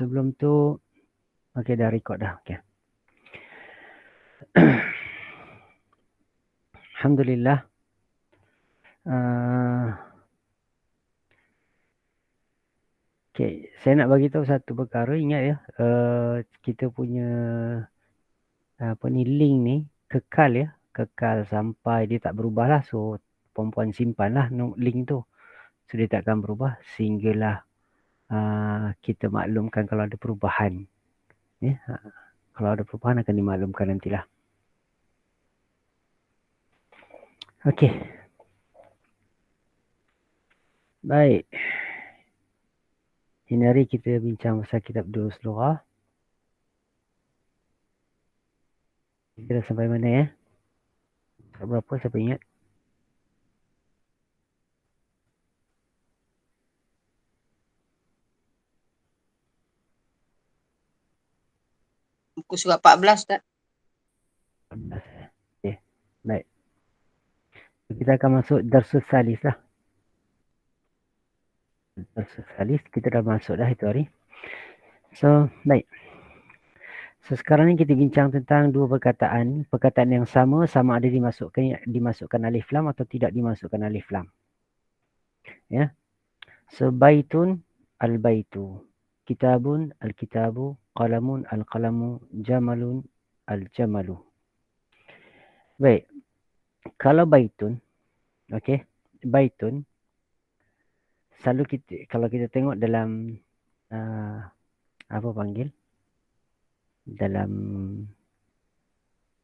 sebelum tu, okey dah record dah. Okey. Alhamdulillah. Okey, saya nak bagi tahu satu perkara. Ingat ya, kita punya link ni kekal ya, kekal sampai dia tak berubah lah. So puan-puan simpan lah link tu. So dia tak akan berubah sehinggalah kita maklumkan kalau ada perubahan. Ya, kalau ada perubahan akan dimaklumkan nantilah. Okey. Baik. Ini hari kita bincang pasal kitab Durus Lughah. Kita dah sampai mana ya? Berapa siapa ingat? Muka surat 14 tak? 14. Okey. Baik. Kita akan masuk Darsus Salis lah. Darsus Salis kita dah masuk dah itu hari. So, baik. So sekarang ni kita bincang tentang dua perkataan. Perkataan yang sama ada dimasukkan alif lam atau tidak dimasukkan alif lam. Ya. So baitun al-baitu. Kitabun al-kitabu. Qalamun al-qalamu. Jamalun al-jamalu. Baik. Kalau baitun, okey, baitun selalu kalau kita tengok dalam apa panggil? Dalam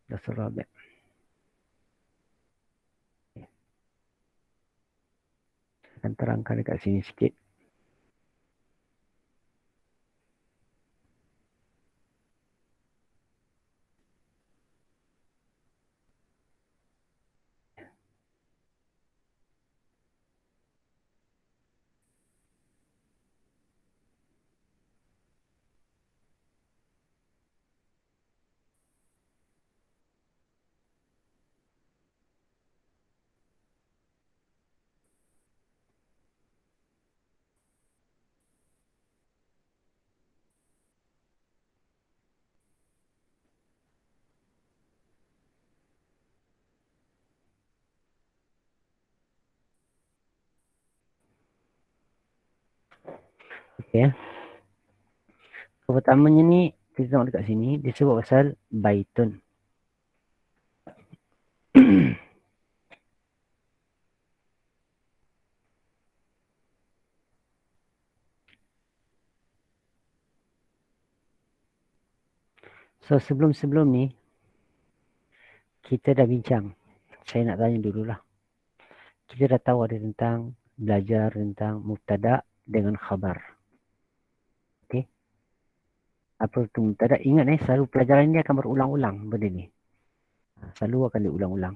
Dasar Rabi'. Saya akan terangkan dekat sini sikit. Okey. Pertamanya ni kita tengok dekat sini disebut pasal baitun. So sebelum ni kita dah bincang. Saya nak tanya dululah. Kita dah tahu ada tentang belajar tentang mubtada dengan khabar. Okey. Apa tu mubtada? Ingat selalu pelajaran ini akan berulang-ulang benda ni. Selalu akan diulang-ulang.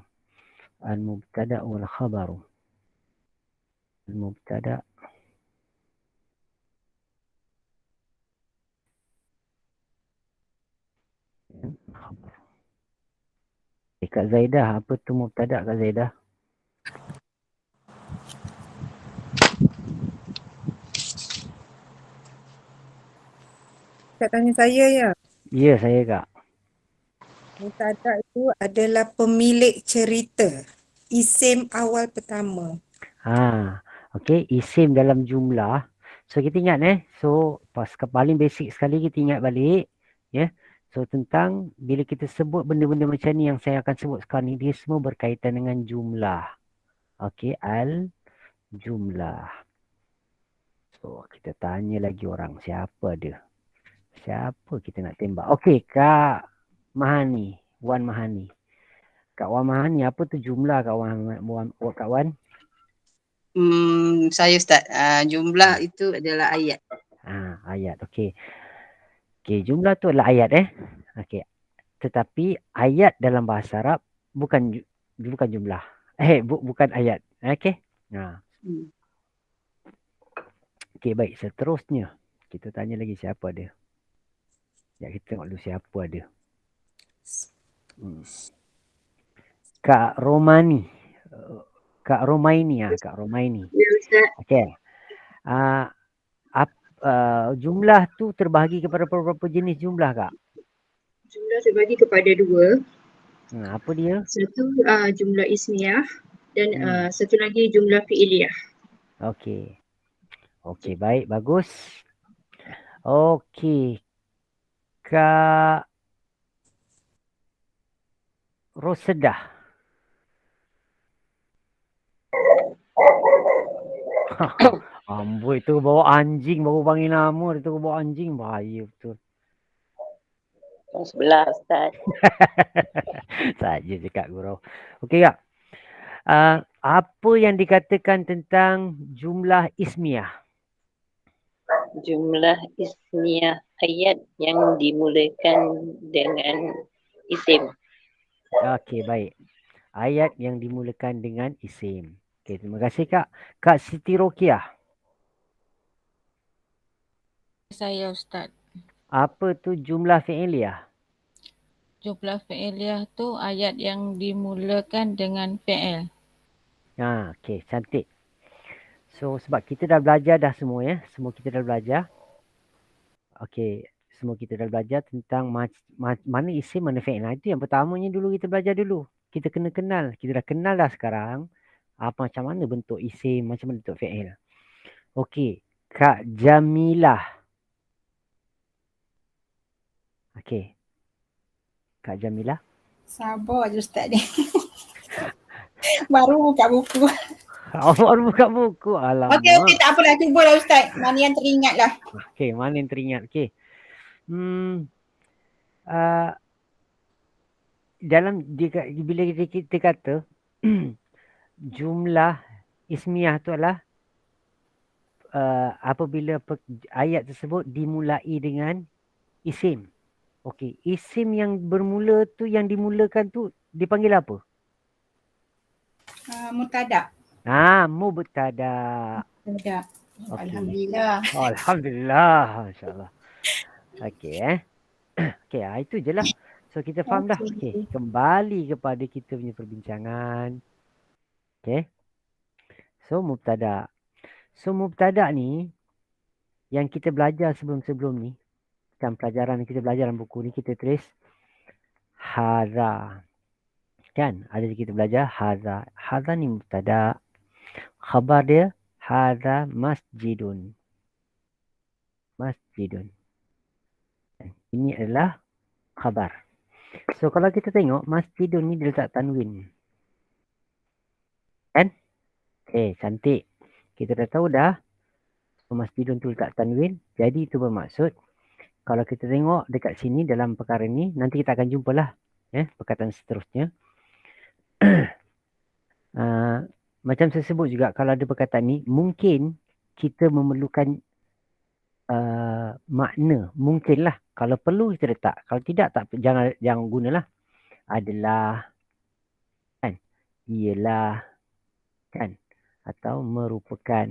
Al-mubtada wal khabaru. Al-mubtada khabar. Kak Zaidah, apa tu mubtada Kak Zaidah? Kak tanya saya ya. Ya, saya Kak. Mubtada itu adalah pemilik cerita. Isim awal pertama. Okey, isim dalam jumlah. So kita ingat so paling basic sekali kita ingat balik ya. So tentang bila kita sebut benda-benda macam ni yang saya akan sebut sekarang ni, dia semua berkaitan dengan jumlah. Okey, al-jumlah. So kita tanya lagi orang, siapa dia? Siapa kita nak tembak? Okey, Kak Mahani, Wan Mahani. Kak Wan Mahani, apa tu jumlah Kak Wan? Saya Ustaz, jumlah itu adalah ayat. Ayat, okey. Okey, jumlah tu adalah ayat Okey. Tetapi ayat dalam bahasa Arab bukan jumlah. Bukan ayat. Okey. Okey, baik. Seterusnya kita tanya lagi siapa dia. Ya, kita tengok dulu siapa dia. Kak Romani. Kak Romaini. Kak Romaini. Ya Ustaz. Okey. jumlah tu terbahagi kepada berapa jenis jumlah, Kak? Jumlah terbagi kepada dua. Apa dia? Satu jumlah ismiyah dan Hmm. satu lagi jumlah fi'iliyah. Okey. Okey, baik, bagus. Okey, Kak Rosedah. Amboi, tu bawa anjing, baru panggil nama, dia tu bawa anjing, bahaya betul. Yang sebelah Ustaz. Saja cakap gurau. Okey, Kak. Apa yang dikatakan tentang jumlah ismiyah? Jumlah ismiyah ayat yang dimulakan dengan isim. Okey, baik. Ayat yang dimulakan dengan isim. Okey, terima kasih, Kak. Kak Siti Rokiah. Saya Ustaz. Apa tu jumlah fi'iliyah? Jumlah fi'iliyah tu ayat yang dimulakan dengan fi'il. Okey, cantik. So, sebab kita dah belajar dah semua ya. Semua kita dah belajar. Okey, semua kita dah belajar tentang mana isim, mana fi'il. Itu yang pertamanya dulu kita belajar dulu. Kita kena kenal. Kita dah kenal dah sekarang. Macam mana bentuk isim, macam mana bentuk fi'il. Okey, Kak Jamilah. Okey. Kak Jamilah. Sabar je Ustaz ni. Baru buka buku. Baru buka buku. Alamak. Okey, tak apalah. Cubalah Ustaz. Mana yang teringat lah. Okey, mana yang teringat. Okey. Uh, dalam bila kita kata jumlah ismiyah tu adalah apabila ayat tersebut dimulai dengan isim. Okey, isim yang bermula tu, yang dimulakan tu dipanggil apa? Mubtada. Mubtada. Mubtada. Okay. Alhamdulillah. Alhamdulillah. Masya-Allah. Okey Okey, itu je lah. So kita faham dah. Okey, kembali kepada kita punya perbincangan. Okey. So mubtada. So mubtada ni yang kita belajar sebelum-sebelum ni, kan pelajaran yang kita belajar dalam buku ni, kita tulis hadza. Kan? Ada kita belajar hadza. Hadza ni mubtada. Khabar dia hadza masjidun. Masjidun. Ini adalah khabar. So kalau kita tengok masjidun ni dia letak tanwin. Kan? Cantik. Kita dah tahu dah masjidun tu letak tanwin. Jadi itu bermaksud kalau kita tengok dekat sini dalam perkara ni, nanti kita akan jumpalah perkataan seterusnya. Macam saya sebut juga, kalau ada perkataan ni mungkin kita memerlukan makna, mungkinlah. Kalau perlu kita letak, kalau tidak tak jangan gunalah. Adalah, kan, ialah, kan, atau merupakan.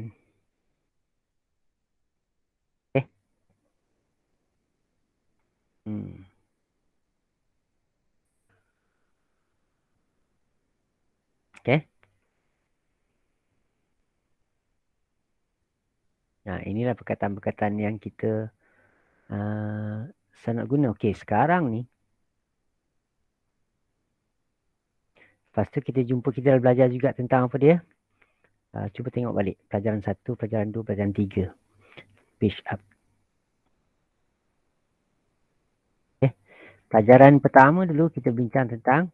Okay. Nah, inilah perkataan-perkataan yang kita sangat guna. Okey, sekarang ni lepas tu kita jumpa, kita dah belajar juga tentang apa dia. Cuba tengok balik. Pelajaran 1, pelajaran 2, pelajaran 3. Page up. Okay. Pelajaran pertama dulu kita bincang tentang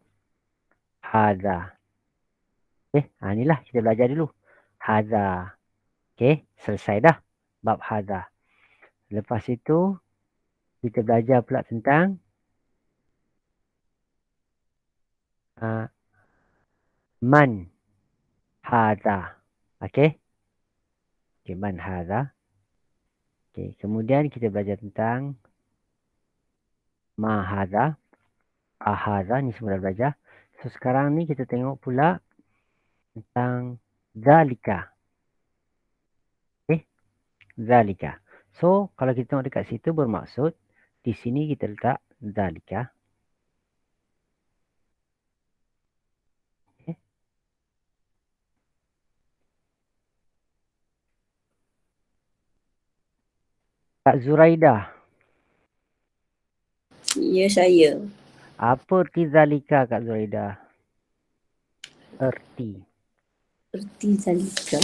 hadza. Okay. Inilah kita belajar dulu. Hadza. Okay. Selesai dah bab hadza. Lepas itu kita belajar pula tentang man hadza. Okay. Okay, man hadza. Okay. Kemudian kita belajar tentang ma hadza. Hadza ni semua dah belajar. So sekarang ni kita tengok pula tentang zalika. Okay. Zalika. So kalau kita tengok dekat situ bermaksud di sini kita letak zalika. Okay. Kak Zuraidah, Ya, saya. apa erti zalika Kak Zuraidah? Erti. Erti zalika.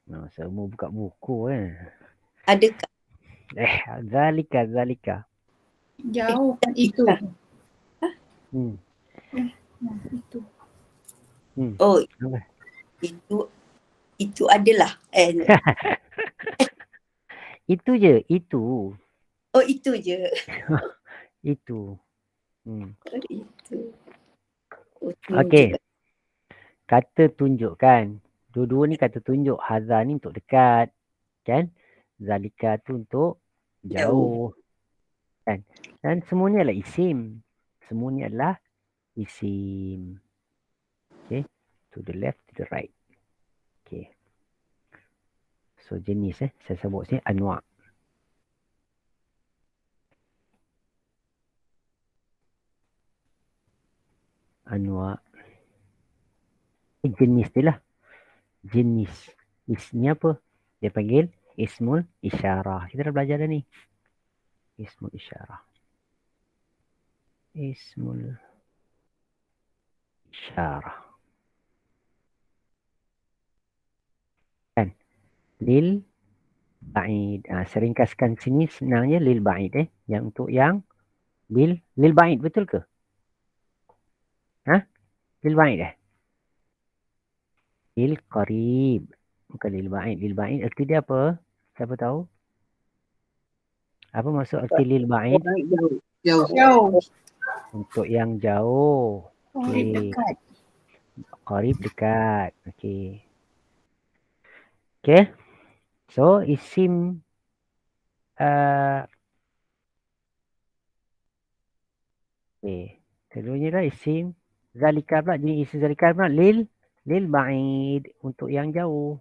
Nah, semua buka buku Adakah? Zalika. Jauh kan itu. Hmm. Nah, itu. Oh, Apa? itu adalah. Itu je, itu. Oh, itu je. Itu. Itu. Oh, Okey. tunjuk. Kata tunjukkan. Dua-dua ni kata tunjuk. Hadza ni untuk dekat. Kan? Zalika tu untuk jauh. Kan? Dan semua ni adalah isim. Semua ni adalah isim. Okay. To the left, to the right. Okay. So jenis saya sebut sini anwa'. Anwa'. Jenis dia lah. Jenis. Ni apa? Dia panggil ismul isyarah. Kita dah belajar dah ni. Ismul isyarah. Ismul isyarah. Kan? Lil ba'id. Saya ringkaskan sini senangnya lil ba'id Yang untuk yang lil ba'id betul ke? Lil ba'id Lil qarib. Bukan lil ba'id. Lil ba'id erti dia apa? Siapa tahu? Apa maksud erti lil ba'id? Jauh. Jauh. Untuk yang jauh. Qarib Okey. dekat. Qarib dekat. Okey. Okay. So isim keduanya lah isim zalika pula. Jenis isim zalika pula lil ba'id. Untuk yang jauh.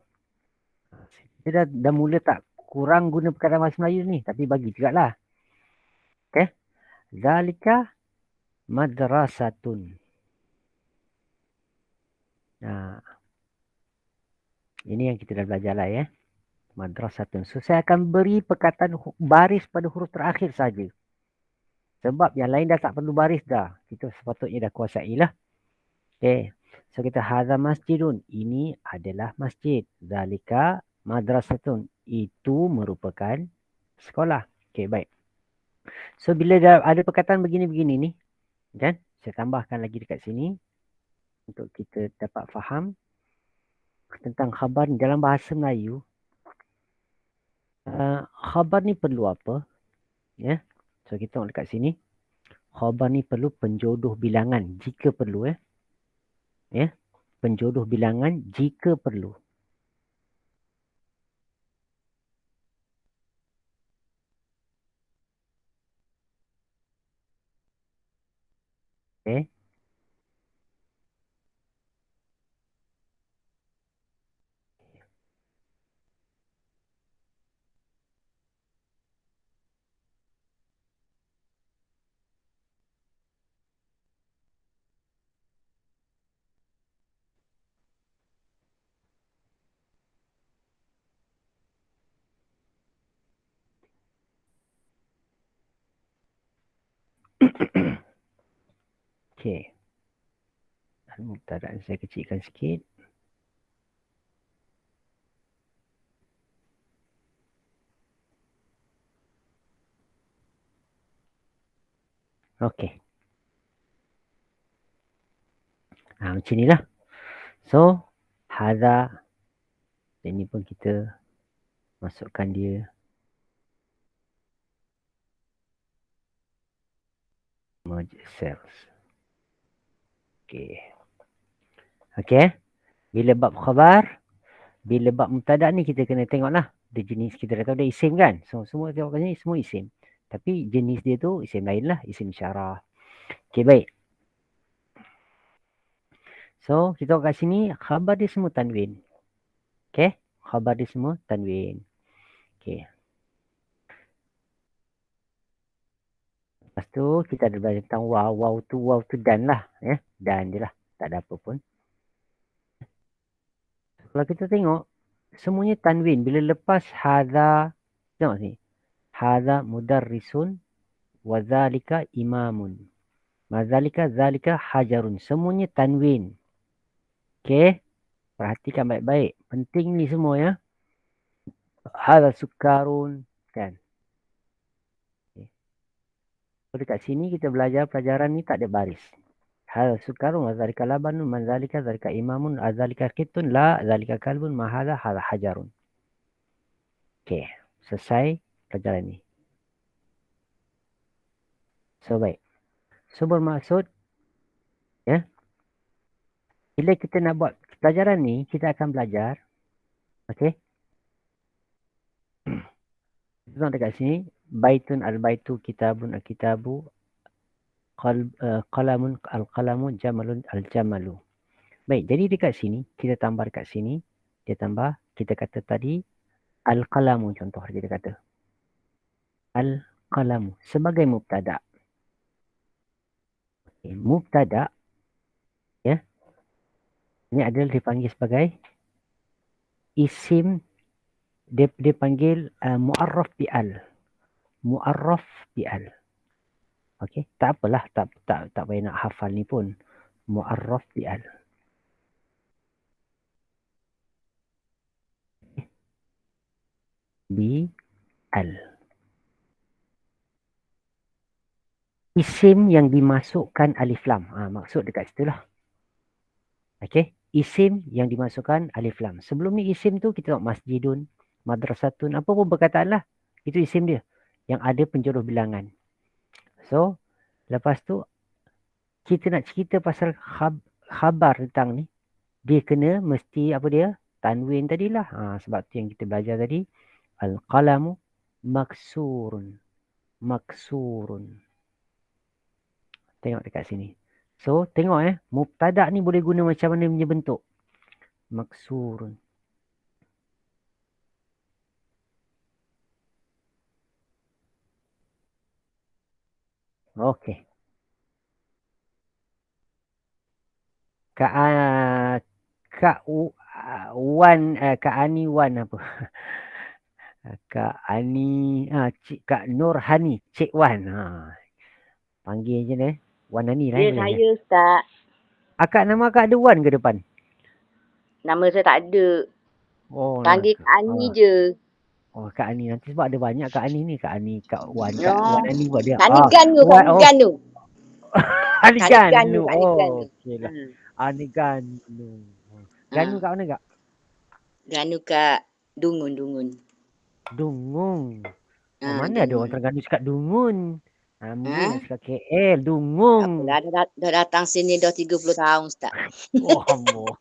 Kita dah mula tak kurang guna perkataan bahasa Melayu ni. Tapi bagi juga lah. Okay. Zalika madrasatun. Ini yang kita dah belajar lah Madrasatun. So saya akan beri perkataan baris pada huruf terakhir saja. Sebab yang lain dah tak perlu baris dah. Kita sepatutnya dah kuasai lah. Okay. So kita hadza masjidun. Ini adalah masjid. Zalika madrasatun. Itu merupakan sekolah. Okay, baik. So bila dah ada perkataan begini-begini ni, kan? Saya tambahkan lagi dekat sini untuk kita dapat faham tentang khabar ni dalam bahasa Melayu. Khabar ni perlu apa? Ya. So kita tengok dekat sini. Khabar ni perlu penjodoh bilangan jika perlu ya. Penjodoh bilangan jika perlu. Okay. Okay. Al-Mubtada'an saya kecilkan sikit. Okay. Macam ni lah. So, hadha. Ini pun kita masukkan dia. Merge cells. Okay. Okay. Bila bab khabar, bila bab mubtada' ni kita kena tengok lah. Dia jenis kita dah tahu dia isim kan. So, semua tengok ni semua isim. Tapi jenis dia tu isim lain lah. Isim isyarah. Okay, baik. So, kita tengok kat sini, khabar dia semua tanwin. Okay. Khabar dia semua tanwin. Okay. Lepas tu, kita ada belajar tentang waw. Waw tu dan lah. Dan je lah. Tak ada apa pun. Kalau kita tengok, semuanya tanwin. Bila lepas hadha, Tengok sini. Hadza mudarrisun wa dzalika imamun. Mazalika zalika hajarun. Semuanya tanwin. Okey. Perhatikan baik-baik. Penting ni semua ya. Hadza sukarun. Kan. Okay. So, dekat sini kita belajar pelajaran ni tak ada baris. Hadza sukarun wa zalika labanun. Mazalika zalika imamun. Azalika kitun la. Zalika kalbun. Mahadha hadha hajarun. Okey. Selesai pelajaran ni. So, baik. So, bermaksud ya. Bila kita nak buat pelajaran ni, kita akan belajar. Okey. Kita dekat sini. Baitun al-baitu, kitabun al-kitabu, qalamun al-qalamu, jamalun al-jamalu. Baik, jadi dekat sini, kita tambah dekat sini. Dia tambah, kita kata tadi, al-qalamu contoh kita kata. Al-qalamu sebagai mubtada. Okay, mubtada, ya. Ini adalah dipanggil sebagai isim. Dia panggil mu'arraf bi'al. Mu'arraf bi'al. Okey, tak apalah, tak payah nak hafal ni pun. Mu'arraf bi'al. Bi'al. Isim yang dimasukkan alif lam. Maksud dekat situ lah. Okey, isim yang dimasukkan alif lam. Sebelum ni isim tu kita tengok masjidun, madrasatun, apa pun perkataan lah. Itu isim dia. Yang ada penjuruh bilangan. So, lepas tu kita nak cerita pasal khabar tentang ni. Dia kena mesti apa dia? Tanwin tadilah. Sebab tu yang kita belajar tadi. Al-qalamu maksurun. Maksurun. Tengok dekat sini. So, tengok mubtada ni boleh guna macam mana punya bentuk. Maksurun. Okey. Kak Ani Wan apa? Kak Ani, Kak Nurhani, Cik Wan. Panggil je ni. Wan Ani lah. Ya, saya Ustaz. Akak nama akak ada Wan ke depan? Nama saya tak ada. Oh, Panggil Kak Ani je. Oh, Kak Ani. Nanti sebab ada banyak Kak Ani ni. Kak Ani, Kak Wan. Ya. Kak Wan Ani buat dia. Kak Ani Ganu, Kak Ani Ganu. Ani Ganu. Kak Ani Ganu. Okey lah. Ani Ganu. Ganu kat mana kak? Ganu kat Dungun. Dungun. Dungun. Mana ada orang Terengganu cakap Dungun? Mungkin nak cakap KL, Dungung. Dah datang sini dah 30 tahun Ustaz. Oh, amor.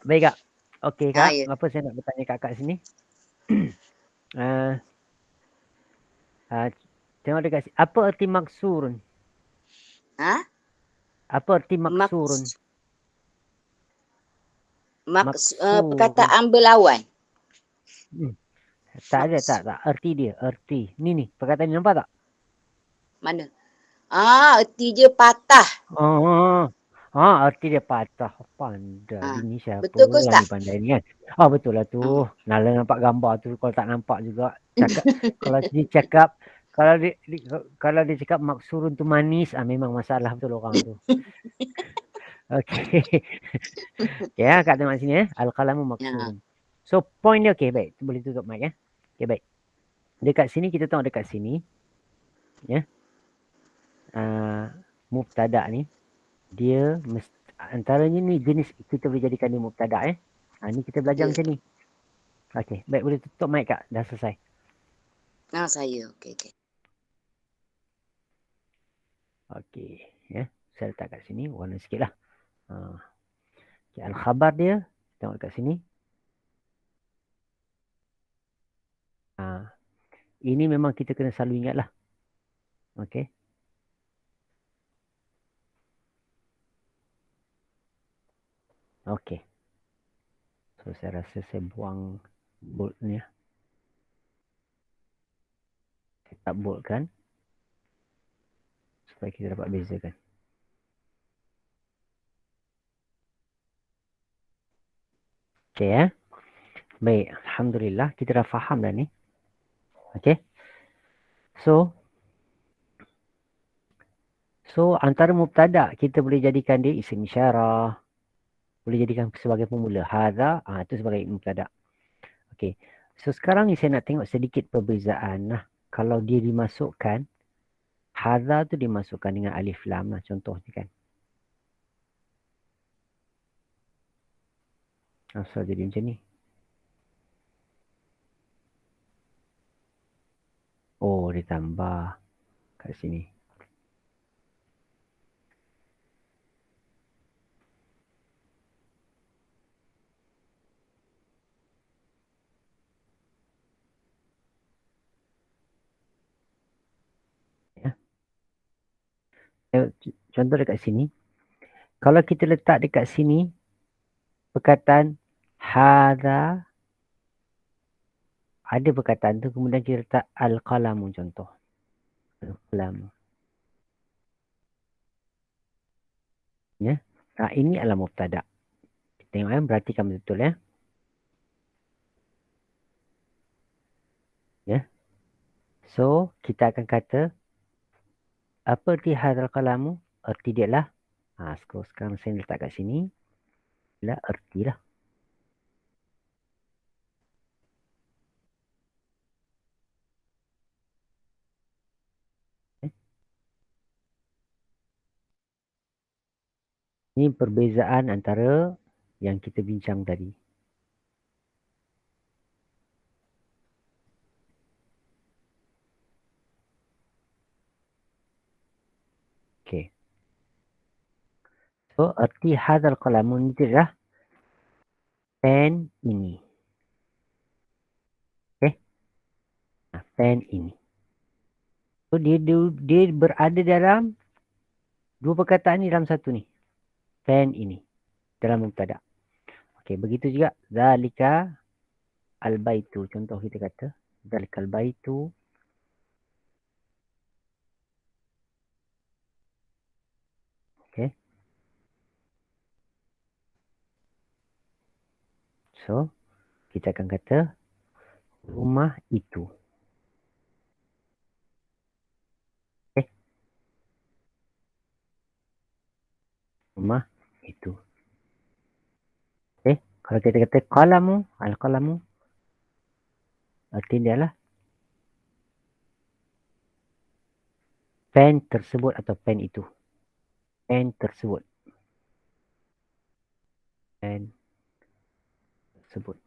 Baik kak. Okey kak. Ya. Apa saya nak bertanya kakak sini? Tengok dekat sini. Apa erti maksurun? Apa erti maksurun? Perkataan berlawan. Tak ada, tak. Erti dia, erti. Ni, perkataan ni nampak tak? Mana? Erti dia patah. Erti dia patah. Pandai. Ini siapa betul ke, yang Ustaz? pandai ni kan? Betul lah tu. Nala nampak gambar tu. Kalau tak nampak juga. Cakap, kalau dia cakap, kalau dia cakap maksurun tu manis, memang masalah betul orang tu. Okey. Ya, kat tengok sini Al-qalamu maksurun. So, point dia okey, baik. Boleh tutup mic ya. Okey, baik. Dekat sini, kita tengok dekat sini. Ya. Mubtada ni. Dia antaranya ni jenis kita boleh jadikan dia mubtada ni kita belajar macam ni. Okey, baik, boleh tutup mic kak. Dah selesai. Saya. Okey. Okey, ya. Saya letak kat sini warna sikitlah. Okay, al-khabar dia tengok dekat sini. Ini memang kita kena selalu ingatlah. Okey. Okey. So saya rasa saya buang bold ni ya. Saya tak bold kan. Supaya kita dapat bezakan. Okey ya. Baik, alhamdulillah kita dah faham dah ni. Okey. So antara mubtada kita boleh jadikan dia isim isyarah, boleh jadikan sebagai pemula. Hadza, itu sebagai mubtada. Okey. So sekarang ni saya nak tengok sedikit perbezaan. Nah, kalau dia dimasukkan, hadza tu dimasukkan dengan alif lam lah contohnya kan. Asal jadi macam ni. Oh, ditambah kat sini. Ya. Contoh dekat sini. Kalau kita letak dekat sini perkataan hadza, ada perkataan tu kemudian kita letak al-qalamu contoh. Al-qalamu. Ya. Ini adalah mubtada. Tengok perhatikan betul ya. Ya. So, kita akan kata apa erti hadzal qalamu? Erti dia lah. Sekarang saya letak kat sini. Lah erti lah. Ini perbezaan antara yang kita bincang tadi. Okey. So, erti hadzal qalamu ni adalah pen ini. Okey. Pen ini. So, dia berada dalam dua perkataan ni dalam satu ni. Pen ini. Dalam mubtada. Okey, begitu juga zalika al-baitu. Contoh kita kata zalika al-baitu. Okey. So, kita akan kata rumah itu. Okey. Rumah itu. Okey. Kalau kita kata qalamu, al-qalamu, arti dia lah pen tersebut atau pen itu. Pen tersebut. Pen tersebut.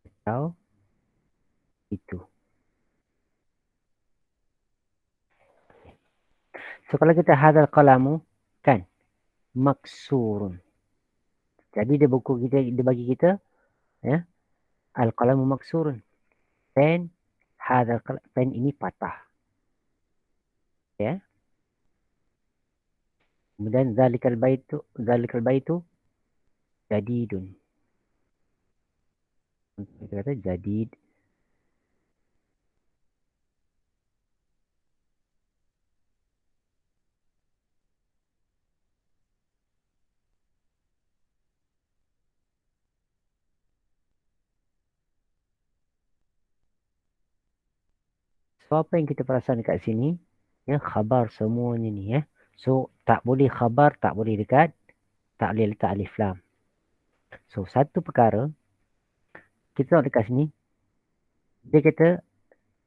Atau itu. So kalau kita hadzal qalamu kan maksurun. Jadi dia bagi kita ya al-qalamu maksurun. Pen hadzal pen ini patah. Ya. Kemudian zalikal baitu jadidun. Kita kata jadid. So apa yang kita perasan dekat sini? Ya, khabar semuanya ni ya. So tak boleh khabar, tak boleh dekat, tak boleh letak alif lam. So satu perkara kita tengok dekat sini. Dia kata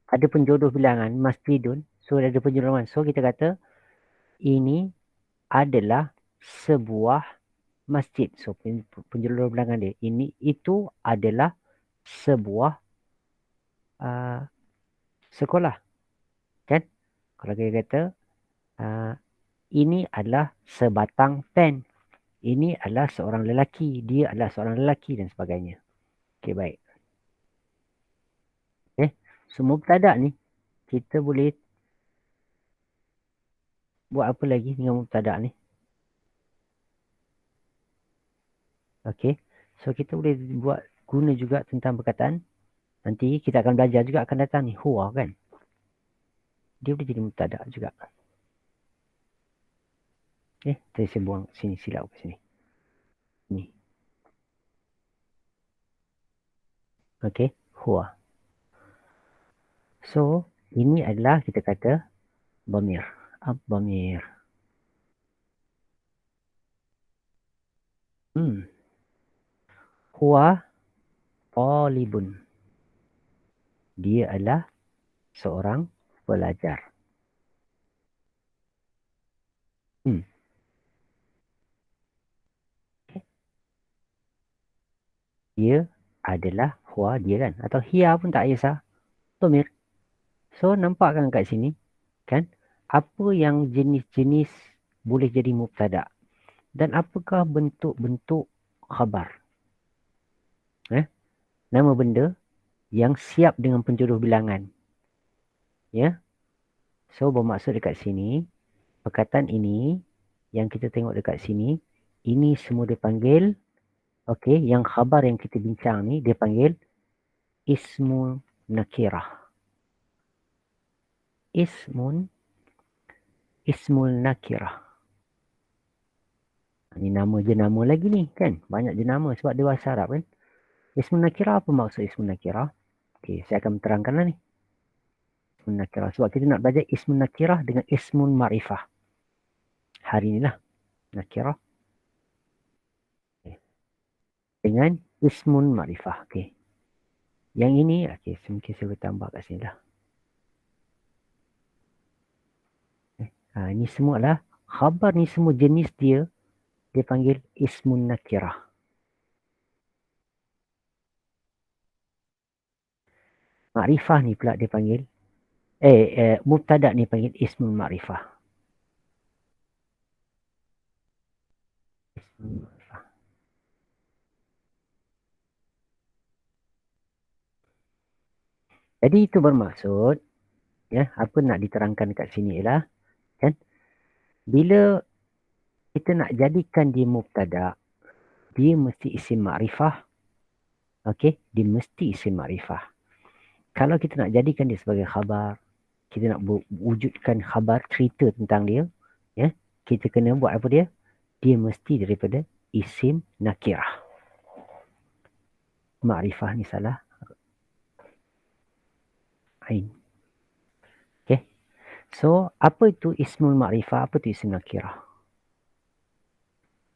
ada penjodoh bilangan masjidun. So ada penjodoh bilangan. So kita kata ini adalah sebuah masjid. So penjodoh bilangan dia itu adalah sebuah sekolah. Kan? Kalau kita kata ini adalah sebatang pen. Ini adalah seorang lelaki. Dia adalah seorang lelaki dan sebagainya. Okey, baik. So mubtada ni kita boleh buat apa lagi dengan mubtada ni? Okey. So kita boleh guna juga tentang perkataan. Nanti kita akan belajar juga akan datang ni. Huwa kan? Dia boleh jadi mubtada juga. Tadi saya buang sini silap ke sini. Ni. Okey, huwa. So, ini adalah kita kata dhamir. Ad-dhamir. Huwa talibun. Dia adalah seorang pelajar. Dia adalah huwa dia kan. Atau hiya pun tak kisah. Dhamir. So, nampak kan kat sini? Kan? Apa yang jenis-jenis boleh jadi mubtada? Dan apakah bentuk-bentuk khabar? Nama benda yang siap dengan penjodoh bilangan. Ya. So, bermaksud dekat sini, perkataan ini, yang kita tengok dekat sini, ini semua dipanggil, okey, yang khabar yang kita bincang ni, dia panggil ismun nakirah. Ismul nakirah. Ini nama jenama lagi ni kan. Banyak jenama sebab dia bahasa Arab kan. Ismun nakirah, apa maksud ismun nakirah? Okey, saya akan terangkanlah ni. Ismun nakirah. Sebab kita nak belajar ismun nakirah dengan ismun ma'rifah. Hari ni lah. Nakirah. Okay. Dengan ismun ma'rifah. Okey. Yang ini, okey, mungkin saya boleh tambah kat sini lah. Ini semua lah. Khabar ni semua jenis dia panggil ismun nakirah. Ma'rifah ni pula dia panggil, mubtada ni panggil ismun ma'rifah. Ismun ma'rifah. Jadi itu bermaksud, ya, apa nak diterangkan kat sini ialah, kan, bila kita nak jadikan dia mubtada, dia mesti isim ma'rifah. Okey, dia mesti isim ma'rifah. Kalau kita nak jadikan dia sebagai khabar, kita nak wujudkan khabar, cerita tentang dia, ya, kita kena buat apa dia? Dia mesti daripada isim nakirah. Ma'rifah ni salah. Ain. Okay. So, apa itu ismul ma'rifah? Apa itu isim nakirah?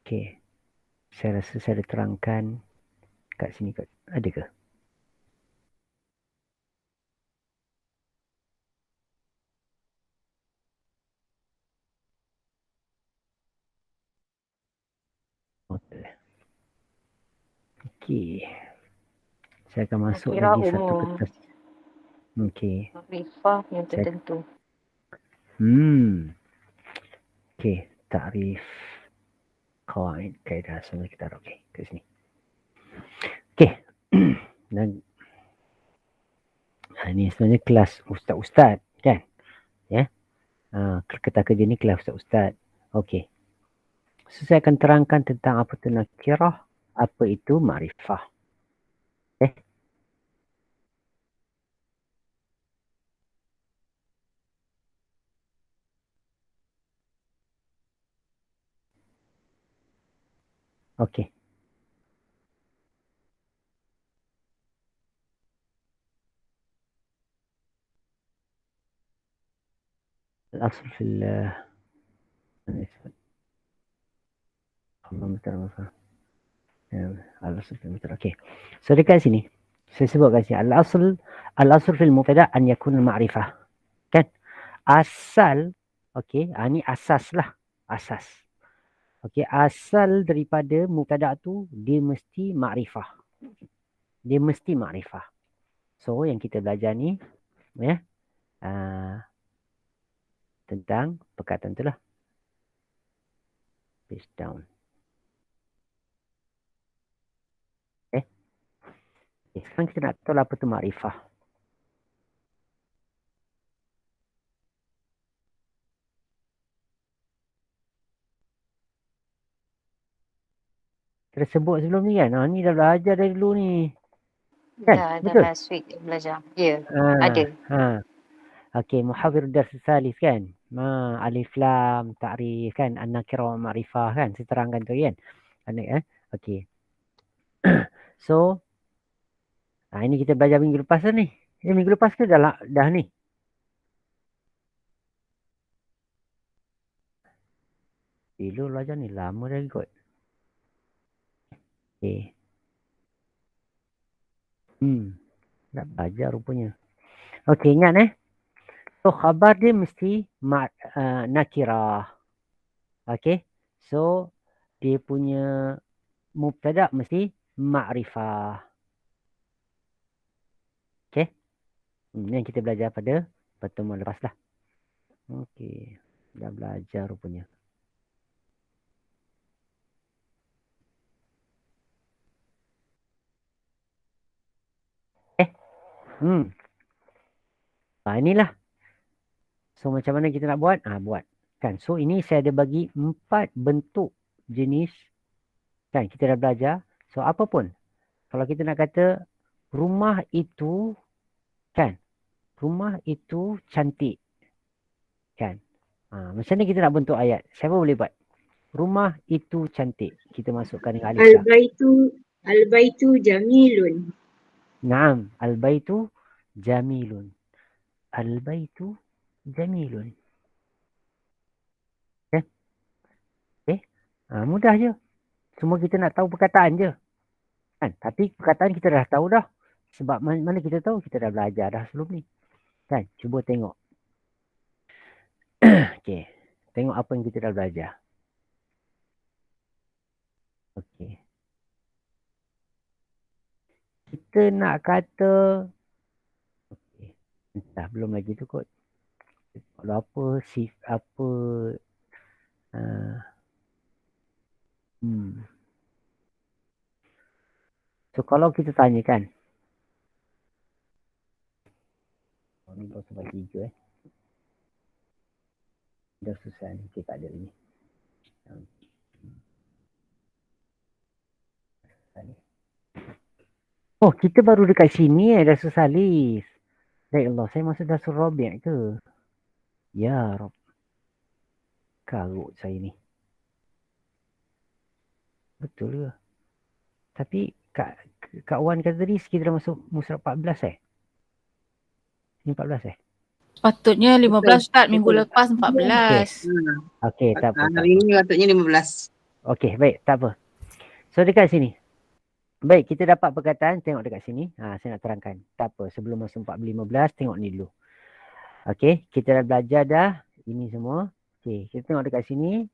Okay. Saya rasa saya dah terangkan kat sini. Ada ke? Okay. Saya akan masuk Nakirah lagi satu umum. kertas. Okay. Makrifah yang tertentu. Okay. Ta'rif. Qawaid. Kaedah asal kita. Okay. Kat sini. Okay. Dan ini sebenarnya kelas ustaz-ustaz. Kan? Ya. Kata kerja ni kelas ustaz-ustaz. Okay. So, saya akan terangkan tentang apa itu nakirah, apa itu ma'rifah. Okay. Okay. الأصل في الأصل في المبتدأ. Okay. So dekat sini saya sebutkan sini al-asl fil mubtada an yakun ma'rifah. Kan? Asal, okey, ini asas lah, asas. Okey, asal daripada mubtada tu dia mesti ma'rifah. Dia mesti ma'rifah. So yang kita belajar ni, ya, tentang perkataan tu lah. Page down. Okay, sekarang kita nak tahu apa tu ma'rifah. Kita sebut sebelum ni kan. Ni dah belajar dari dulu ni. Kan? Dah Betul? last week belajar. Ya, ada. Okey, muhawir dars salis kan. Alif lam ta'rif kan, an-nakirah wa ma'rifah kan. Saya terangkan tu kan. Okey. So Ini kita belajar minggu lepas ni. Minggu lepas ke dah ni? Bila belajar ni? Lama dah ikut. Okay. Nak belajar rupanya. Okey, ingat So, khabar dia mesti nakirah. Okey. So, dia punya mubtada mesti ma'rifah. Okey. Yang kita belajar pada pertemuan lepas lah. Okey. Dah belajar rupanya. Inilah. So, macam mana kita nak buat? Buat. Kan? So, ini saya ada bagi 4 bentuk jenis. Kan? Kita dah belajar. So, apa pun. Kalau kita nak kata, rumah itu, kan? Rumah itu cantik. Kan? Macam mana kita nak bentuk ayat? Siapa boleh buat? Rumah itu cantik. Kita masukkan dengan alif lam. Al-baitu jamilun. Naam. Al-baitu jamilun. Al-baitu jamilun. Okay? Okay? Mudah je. Semua kita nak tahu perkataan je. Kan? Tapi perkataan kita dah tahu dah. Sebab mana kita tahu? Kita dah belajar dah sebelum ni. Kan? Cuba tengok. Okay. Tengok apa yang kita dah belajar. Okay. Kita nak kata. Okay. Entah, belum lagi tu kot. Kalau apa, So, kalau kita tanya kan. Ini baru sebab 3 Dah susah ni. Okay, tak ada lagi. Oh, kita baru dekat sini Darul Salis. Ya Allah, saya masuk Darul Rabi' ke? Ya Rob. Karut saya ni. Betul ke? Tapi Kak Wan kata tadi kita dah masuk musrah 14 Ini 14 Patutnya 15 Ustaz, minggu lepas 14. Okey, tak apa. Hari ni patutnya 15. Okey, baik, tak apa. So dekat sini. Baik, kita dapat perkataan, tengok dekat sini. Saya nak terangkan. Tak apa, sebelum masuk 14-15, tengok ni dulu. Okey, kita dah belajar dah. Ini semua. Okey, kita tengok dekat sini.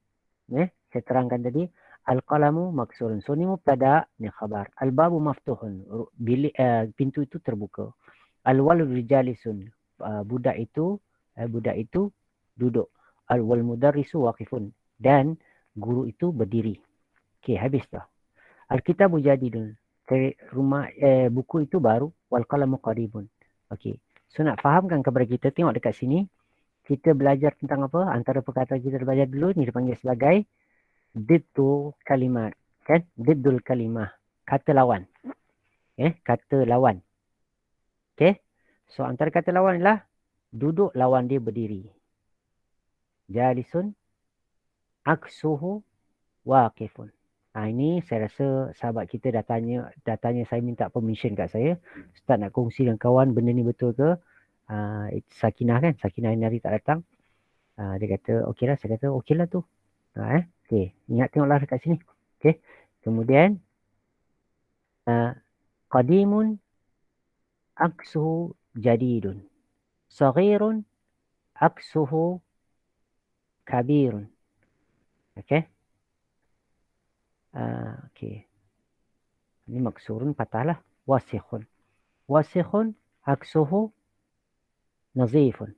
Saya terangkan tadi. Al-qalamu maksurun. So ni mubtada, ni khabar. Al-babu maftuhun. Pintu itu terbuka. Al-waladu jalisun. Budak itu duduk. Al-wal mudarrisu waqifun. Dan guru itu berdiri. Okey, habis dah. Al-kitabu jadidun. Buku itu baru. Wal-qalamu qaribun. Okey. So nak fahamkan kepada kita, tengok dekat sini. Kita belajar tentang apa? Antara perkataan kita belajar dulu ni dipanggil sebagai diddu kalimat. Kan? Diddul kalimah. Kata lawan. Kata lawan. Okey. So antara kata lawan ialah duduk lawan dia berdiri. Jalisun aksuhu waqifun. Ini saya rasa sahabat kita dah tanya saya minta permission kat saya. Ustaz nak kongsi dengan kawan benda ni betul ke? Sakinah kan? Sakinah hari tak datang. Dia kata okey lah. Saya kata okey lah tu. Okey. Ingat tengoklah dekat sini. Okey. Kemudian qadimun aksuhu jadidun. Saghirun aksuhu kabirun. Okey. Okey. Ini maksurun patahlah. Wasikhun. Wasikhun aksuhu nazifun.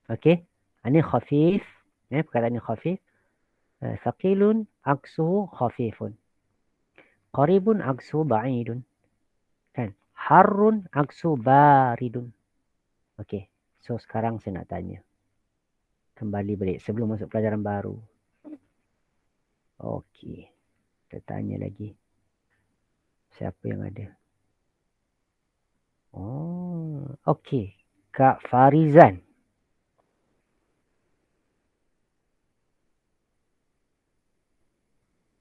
Okey. Ini khafif. Perkataan ini khafif. Thaqilun aksuhu khafifun. Qaribun aksuhu ba'idun. Kan? Harrun aksuhu baridun. Okey. So sekarang saya nak tanya. Kembali balik sebelum masuk pelajaran baru. Okey. Kita tanya lagi. Siapa yang ada? Oh, okey. Kak Farizan.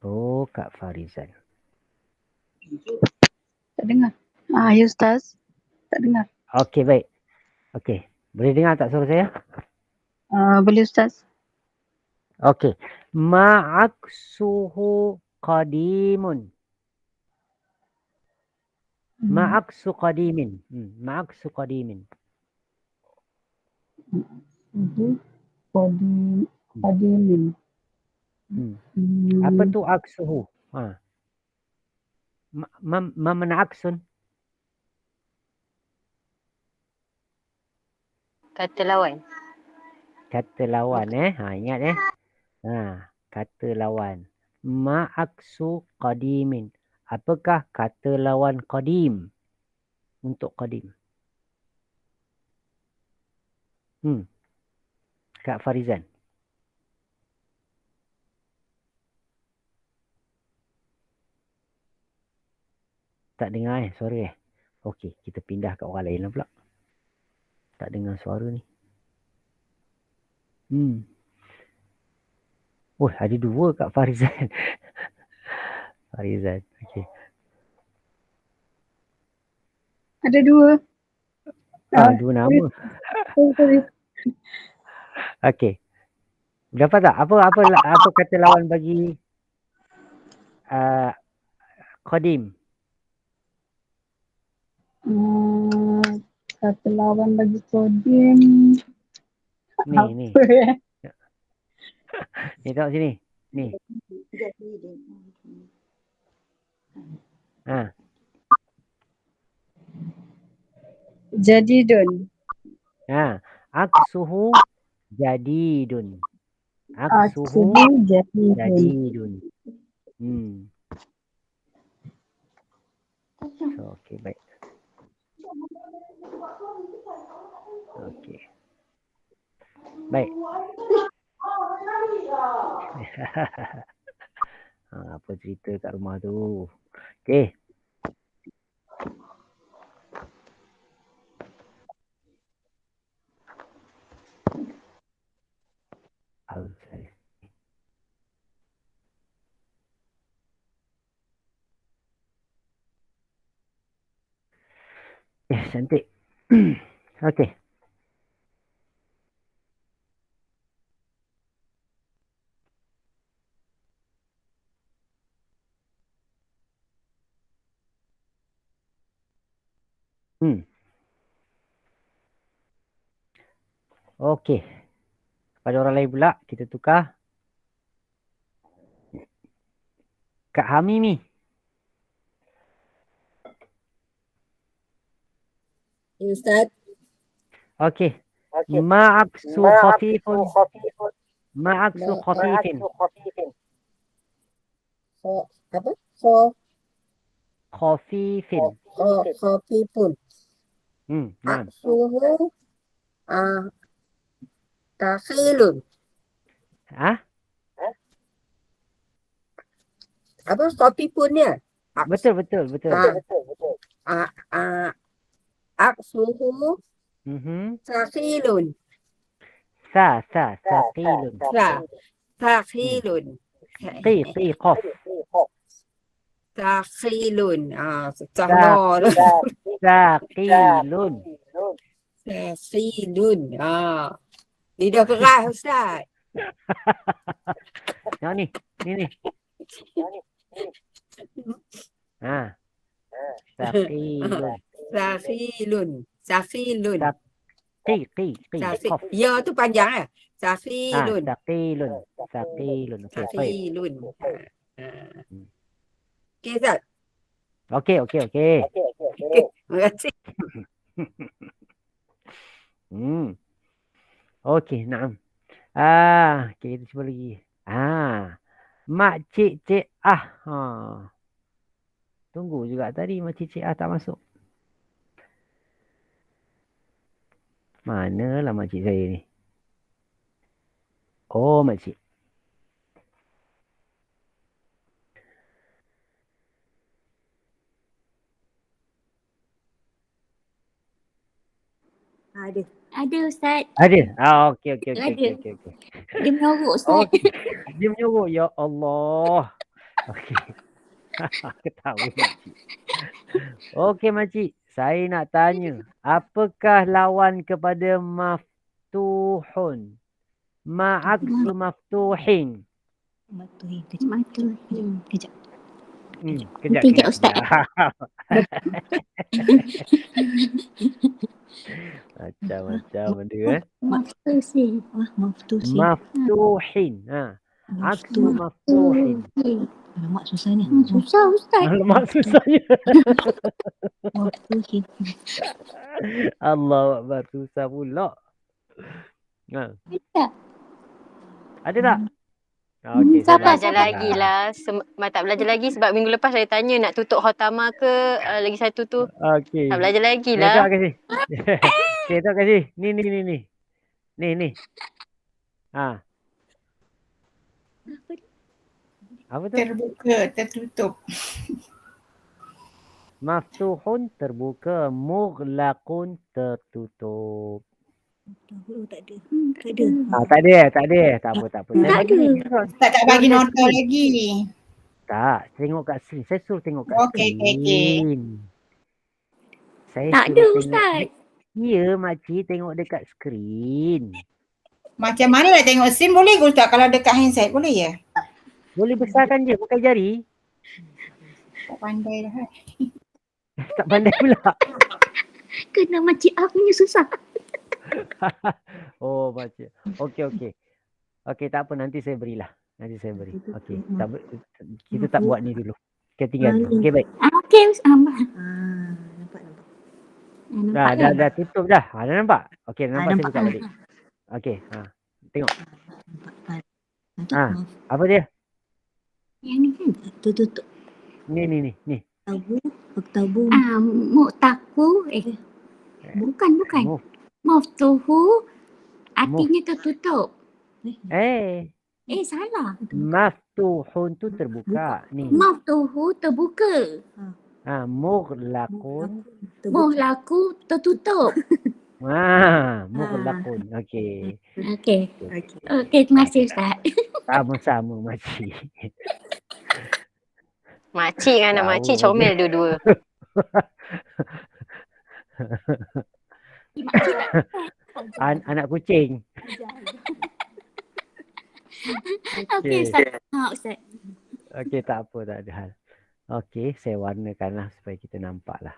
Oh, Kak Farizan. Tak dengar. Ya Ustaz. Tak dengar. Okey, baik. Okey. Boleh dengar tak suara saya? Boleh Ustaz. Okey. Ma'aksuhu qadimun. Ma'aksu qadimin. Ma'aksu qadimin. Qadimin. Apa tu aksuhu? Ha. Ma mana aksun? Kata lawan. Kata lawan Ha, ingat Ha, kata lawan. Ma'aksu qadimin. Apakah kata lawan qadim? Untuk qadim. Kak Farizan. Tak dengar suara Okey, kita pindah ke orang lain lah pula. Tak dengar suara ni. Oh, ada dua Kak Farizan. Farizan, okey. Ada dua. Dua nama. Sorry. Okey. Dapat tak? Apa kata lawan bagi qadim? Kata lawan bagi Qadim. Ni. Apa ya? Ni tengok sini. Ni. Ha. Jadidun. Ha. Aksuhu jadidun. Aksuhu jadidun. So, okey, baik. Okey. Baik. Apa cerita kat rumah tu? Okey. Cantik. Okey. Okey. Pada orang lain pula, kita tukar. Kak Hamimi. Ustaz. Okey. Ma'aksu khafifun. Ma'aksu khafifin. Apa? Khafifin. Khafifun. Naam. Aksuhu takhilun. Apa khafifun ya? Betul. Aksuhu takhilun. Saqilun. Takhilun. Qi qaf. Takhilun. Saqilun. Saqilun. Takhilun. Lidah keras Ustaz. Yang ni. Saqilun. Sakhilun. Qi qaf. Ya tu panjang Sakhilun. Saqilun. Okey, baik. Sakhilun. Okey Ustaz. Okey. Terima kasih. Okey, naam. Okay, kita cuba lagi. Makcik cik Tunggu juga tadi makcik cik tak masuk. Manalah makcik saya ni? Oh, makcik. Ada Ustaz. Ada? Okey. Ada. Dia menyorok Ustaz. Dia menyorok. Ya Allah. Okey. Ketawa makcik. Okey makcik, saya nak tanya, apakah lawan kepada maftuhun? Ma'aksu maftuhin. Matuhin. Kejap. Matuhin. Kejap. Kejap, Kejap, Ustaz. Macam-macam benda Maftusin. Maftusin. Maftuhin. Aksu maftuhin. Alamak susahnya. Susah, Ustaz. Alamak susahnya. Maftuhin. Allah Akbar, susah pula. Tak. Ada tak? Okey, Siapa? saya Belajar lagi lah. Tak belajar lagi sebab minggu lepas saya tanya nak tutup khotama ke lagi satu tu. Okey. Tak belajar lagi Tak lah. kasih. Okey, tak kasih. Ni. Ni. Apa tu? Terbuka, tertutup. Maftuhun terbuka, mughlaqun tertutup. Tahu tak ada. Tak ada. Tak apa. Saya bagi ni. Tak bagi nota lagi. Tak, tengok kat screen. Saya suruh tengok kat Okey. screen. Saya Tak suruh ada, tengok. Ustaz. Ya, makcik tengok dekat screen. Macam mana nak tengok screen boleh ke Ustaz kalau dekat handset? Boleh ya? Boleh besarkan je pakai jari. Tak pandai dah. Tak pandai pula. Kena makcik A punya susah. Oh, makcik. Okey. Okey, tak apa. Nanti saya berilah. Okey. Kita tak buat ni dulu. Kita tinggal dulu. Okey, baik. Okey, Ustaz. Nampak. Dah tutup dah. Dah nampak? Okey, nampak saya buka balik. Okey, tengok. Apa dia? Yang ni kan? Tertutup. Ni. Oktabu. Muktaku. Bukan. Maftuhu. Artinya tertutup. Salah. Maftuhun tu terbuka. Ni. Maftuhu terbuka. Mughlaqun. Muhlaku tertutup. Mughlaqun. Okey. Okey, terima kasih Ustaz. Sama-sama makcik. Makcik dengan anak makcik comel dua-dua. Anak kucing. Okey Ustaz. Ustaz. Okey, tak apa, tak ada hal. Okey, saya warnakanlah supaya kita nampak lah.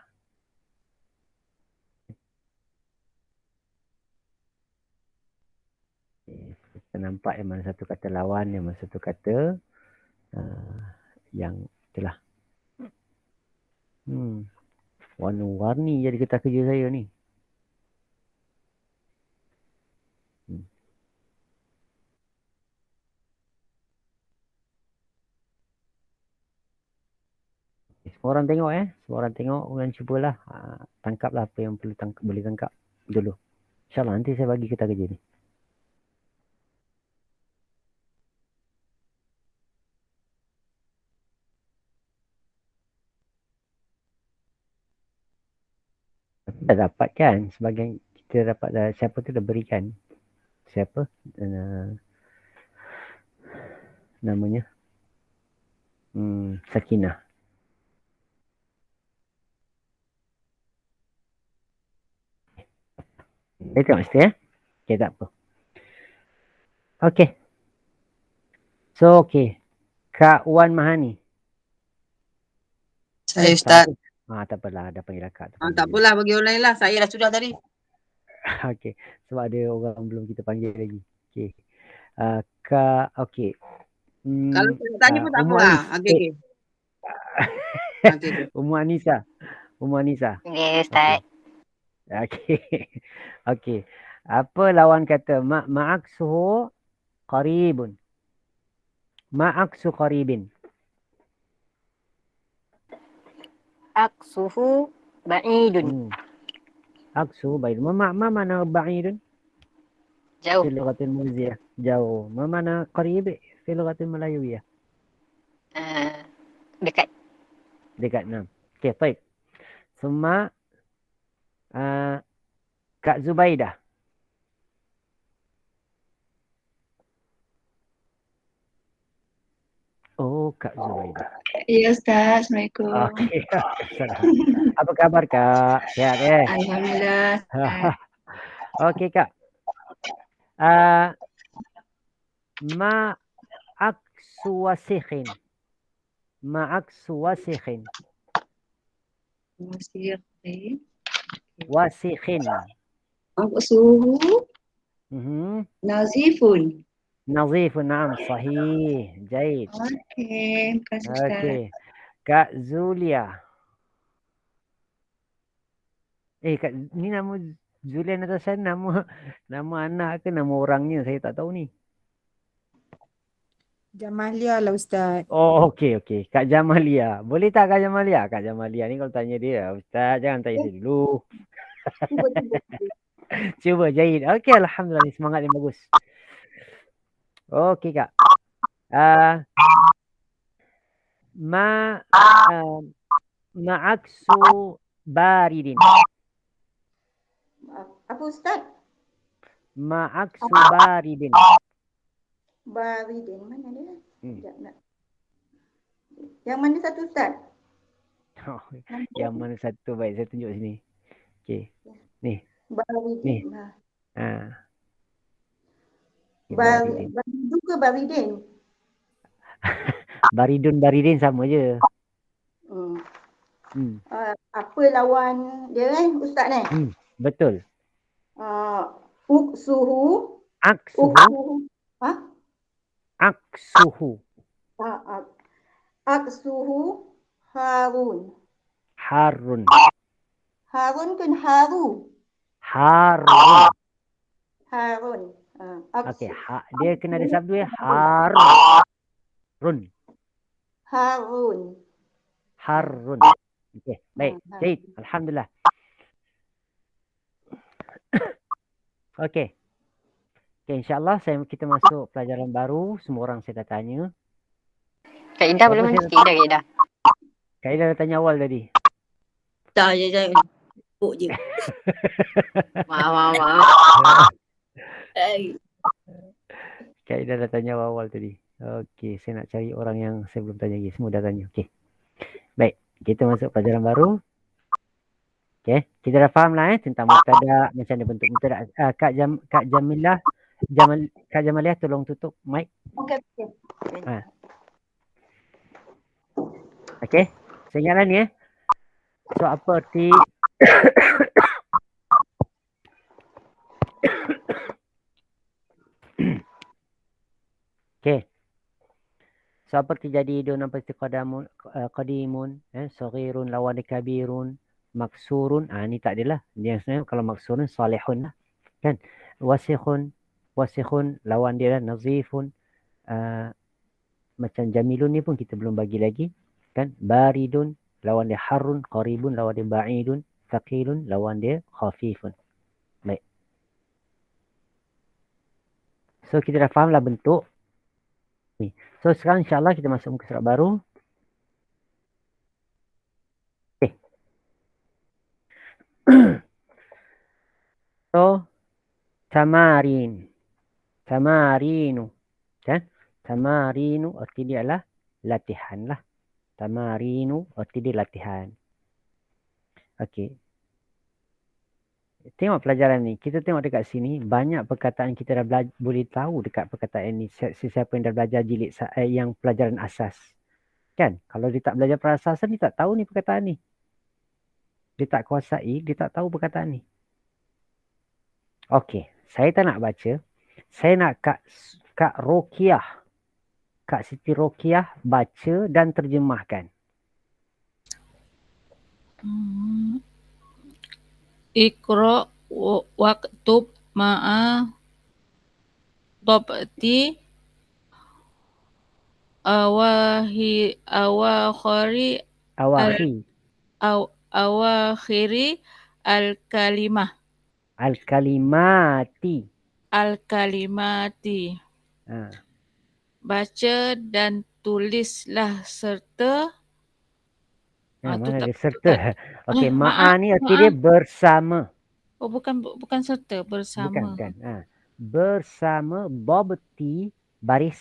Kita nampak yang mana satu kata lawan, yang mana satu kata yang itulah. Warna-warni jadi getah kerja saya ni. Semua orang tengok semua orang tengok dan cubalah tangkaplah apa yang perlu boleh tangkap dulu. InsyaAllah nanti saya bagi kita kerja ni. Kita dapat kan sebagian, kita dapat siapa tu dah berikan. Siapa? Namanya Sakinah. Saya tengok situ Okay, tak apa. Okay. So, okay. Kak Wan Mahani. Saya Ustaz. Tak apalah, dah panggil akak. Tak apalah, bagi orang lain lah. Saya dah sudah tadi. Okay. Sebab ada orang belum kita panggil lagi. Okay. Kak, okay. Kalau saya tanya pun tak apa lah. Okay. Ummu Anisa. Okay, Ustaz. Okay. Apa lawan kata ma'aksuhu qaribun? Ma'aksu qaribin. Aksuhu ba'idun. Aksu ba'idun. Ma mana ba'idun? Jauh. Fi lughatil Malayziyah. Jauh. Ma mana qarib fi lughatil Malayawiyah? Dekat. Dekat. Okay, baik. Summa Kak Zubaidah. Kak Zubaidah. Ya Ustaz, Assalamualaikum. Okey. Apa khabar Kak? Sihat ya? Alhamdulillah. Okey Kak. Ah, ma aksu wasikhin. Ma aksu wasikhin. Masih Wasikhin. suhu Mhm. nazifun. نظيف نعم صحيح جيد. Okey, terima kasih Ustaz. Okey. Kak Zulia. Kak, ni nama Zulia Natasha nama anak ke nama orangnya? Saya tak tahu ni. Jamalia lah Ustaz. Oh, okey. Kak Jamalia. Boleh tak Kak Jamalia? Kak Jamalia ni kalau tanya dia, Ustaz jangan tanya saya dulu. Cuba jahit. Okey, alhamdulillah ni semangat yang bagus. Okey Kak. Ma'aksu baridin. Apa Ustaz? Ma'aksu baridin. Baridin. Mana dia? Sekejap nak. Yang mana satu Ustaz? Yang mana satu? Baik, saya tunjuk sini. Okey. Ni. Baridin. Ni. Baridin. Baridun ke baridin? Baridin sama je. Apa lawan dia Ustaz ni? Betul. Uksuhu. Aksuhu. Aksuhu. Aksuhu Harun. Harun. Harun kan Haru. Harun. Harun. Okey, dia kena ada sabdu ya. Harun. Harun. Harun. Okey, baik. Baik, alhamdulillah. Okey. Okey, insya-Allah kita masuk pelajaran baru. Semua orang saya dah tanya. Kak Ida boleh mana sikit Kak Ida? Kak Ida dah tanya awal tadi. Tak je. Puk je. Maaf. Kak Ida dah tanya awal tadi. Okey, saya nak cari orang yang saya belum tanya lagi. Semua dah tanya. Okey. Baik, kita masuk pelajaran baru. Okey, kita dah faham lah tentang mubtada, macam mana bentuk mubtada. Kak Jamaliah tolong tutup mic. Okey. Okey, saya ingatlah ni So apa arti Okey. So apa arti jadi idun apa arti qadimun, saghirun lawan kabirun, maksurun, ni tak adalah. Dia sebenarnya kalau maksurun salihun lah. Kan? Wasikhun lawan dia lah nazifun. Macam jamilun ni pun kita belum bagi lagi. Kan? Baridun lawan dia harun, qaribun lawan dia ba'idun, thaqilun lawan dia khafifun. Baik. So kita dah faham lah bentuk ni. So sekarang insyaAllah kita masuk muka surat baru. Okay. So tamarinu. Kan? Tamarinu arti dia adalah latihan lah. Tamarinu arti dia latihan. Okey. Tengok pelajaran ni. Kita tengok dekat sini. Banyak perkataan kita dah boleh tahu dekat perkataan ni. Siapa yang dah belajar jilid yang pelajaran asas. Kan? Kalau dia tak belajar perasasan, dia tak tahu ni perkataan ni. Dia tak kuasai, dia tak tahu perkataan ni. Okey. Saya tak nak baca. Saya nak Kak Rokiah. Kak Siti Rokiah baca dan terjemahkan. Iqra waktub ma'a tabti awakhiri al-kalimah. Al-kalimati. Baca dan tulislah serta mana ada serta. Okey, ma'a ni arti dia bersama. Oh, bukan serta, bersama. Bukan. Bersama babti baris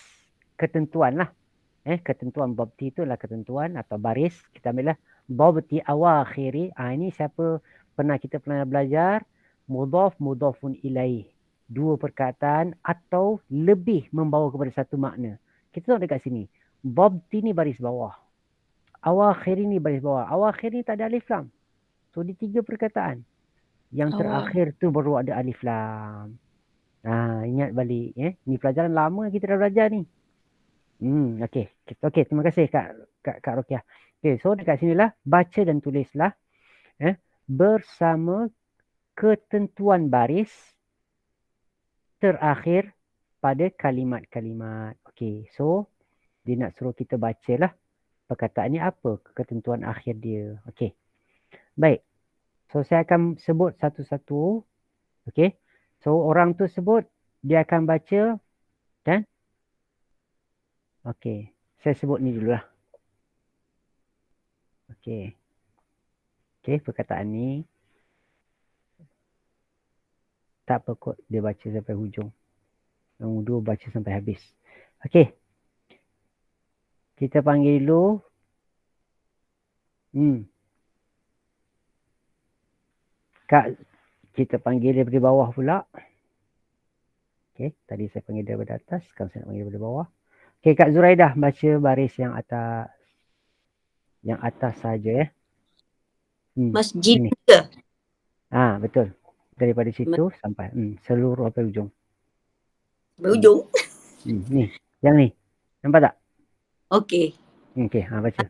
ketentuan lah. Ketentuan babti itu adalah ketentuan atau baris. Kita ambillah babti awakhiri. Ini siapa kita pernah belajar mudhaf mudhafun ilaih. Dua perkataan atau lebih membawa kepada satu makna. Kita tengok dekat sini. Babti ni baris bawah. Awakhiri ni baris bawah. Awakhiri ni tak ada alif lam. So di 3 perkataan. Yang terakhir tu baru ada alif lam. Ingat balik. Ni pelajaran lama kita dah belajar ni. Okey. Okey, terima kasih Kak Rokiah. Okey, so dekat sinilah baca dan tulislah bersama ketentuan baris terakhir pada kalimat-kalimat. Okey, so dia nak suruh kita bacalah perkataan ni apa ketentuan akhir dia. Okey. Baik. So saya akan sebut satu-satu. Okey. So orang tu sebut, dia akan baca kan? Okey, saya sebut ni dululah. Okey. Okey, perkataan ni tak apa kot dia baca sampai hujung. Yang dua baca sampai habis. Okey. Kita panggil dulu. Kak, kita panggil daripada bawah pula. Okey, tadi saya panggil daripada atas, sekarang saya nak panggil daripada bawah. Okey, Kak Zuraidah baca baris yang atas. Yang atas saja ya. Masjid Ini. ke? Betul. Daripada situ sampai seluruh sampai ujung. Berujung. Ni, yang ni. Nampak tak? Okey. Okey, baca.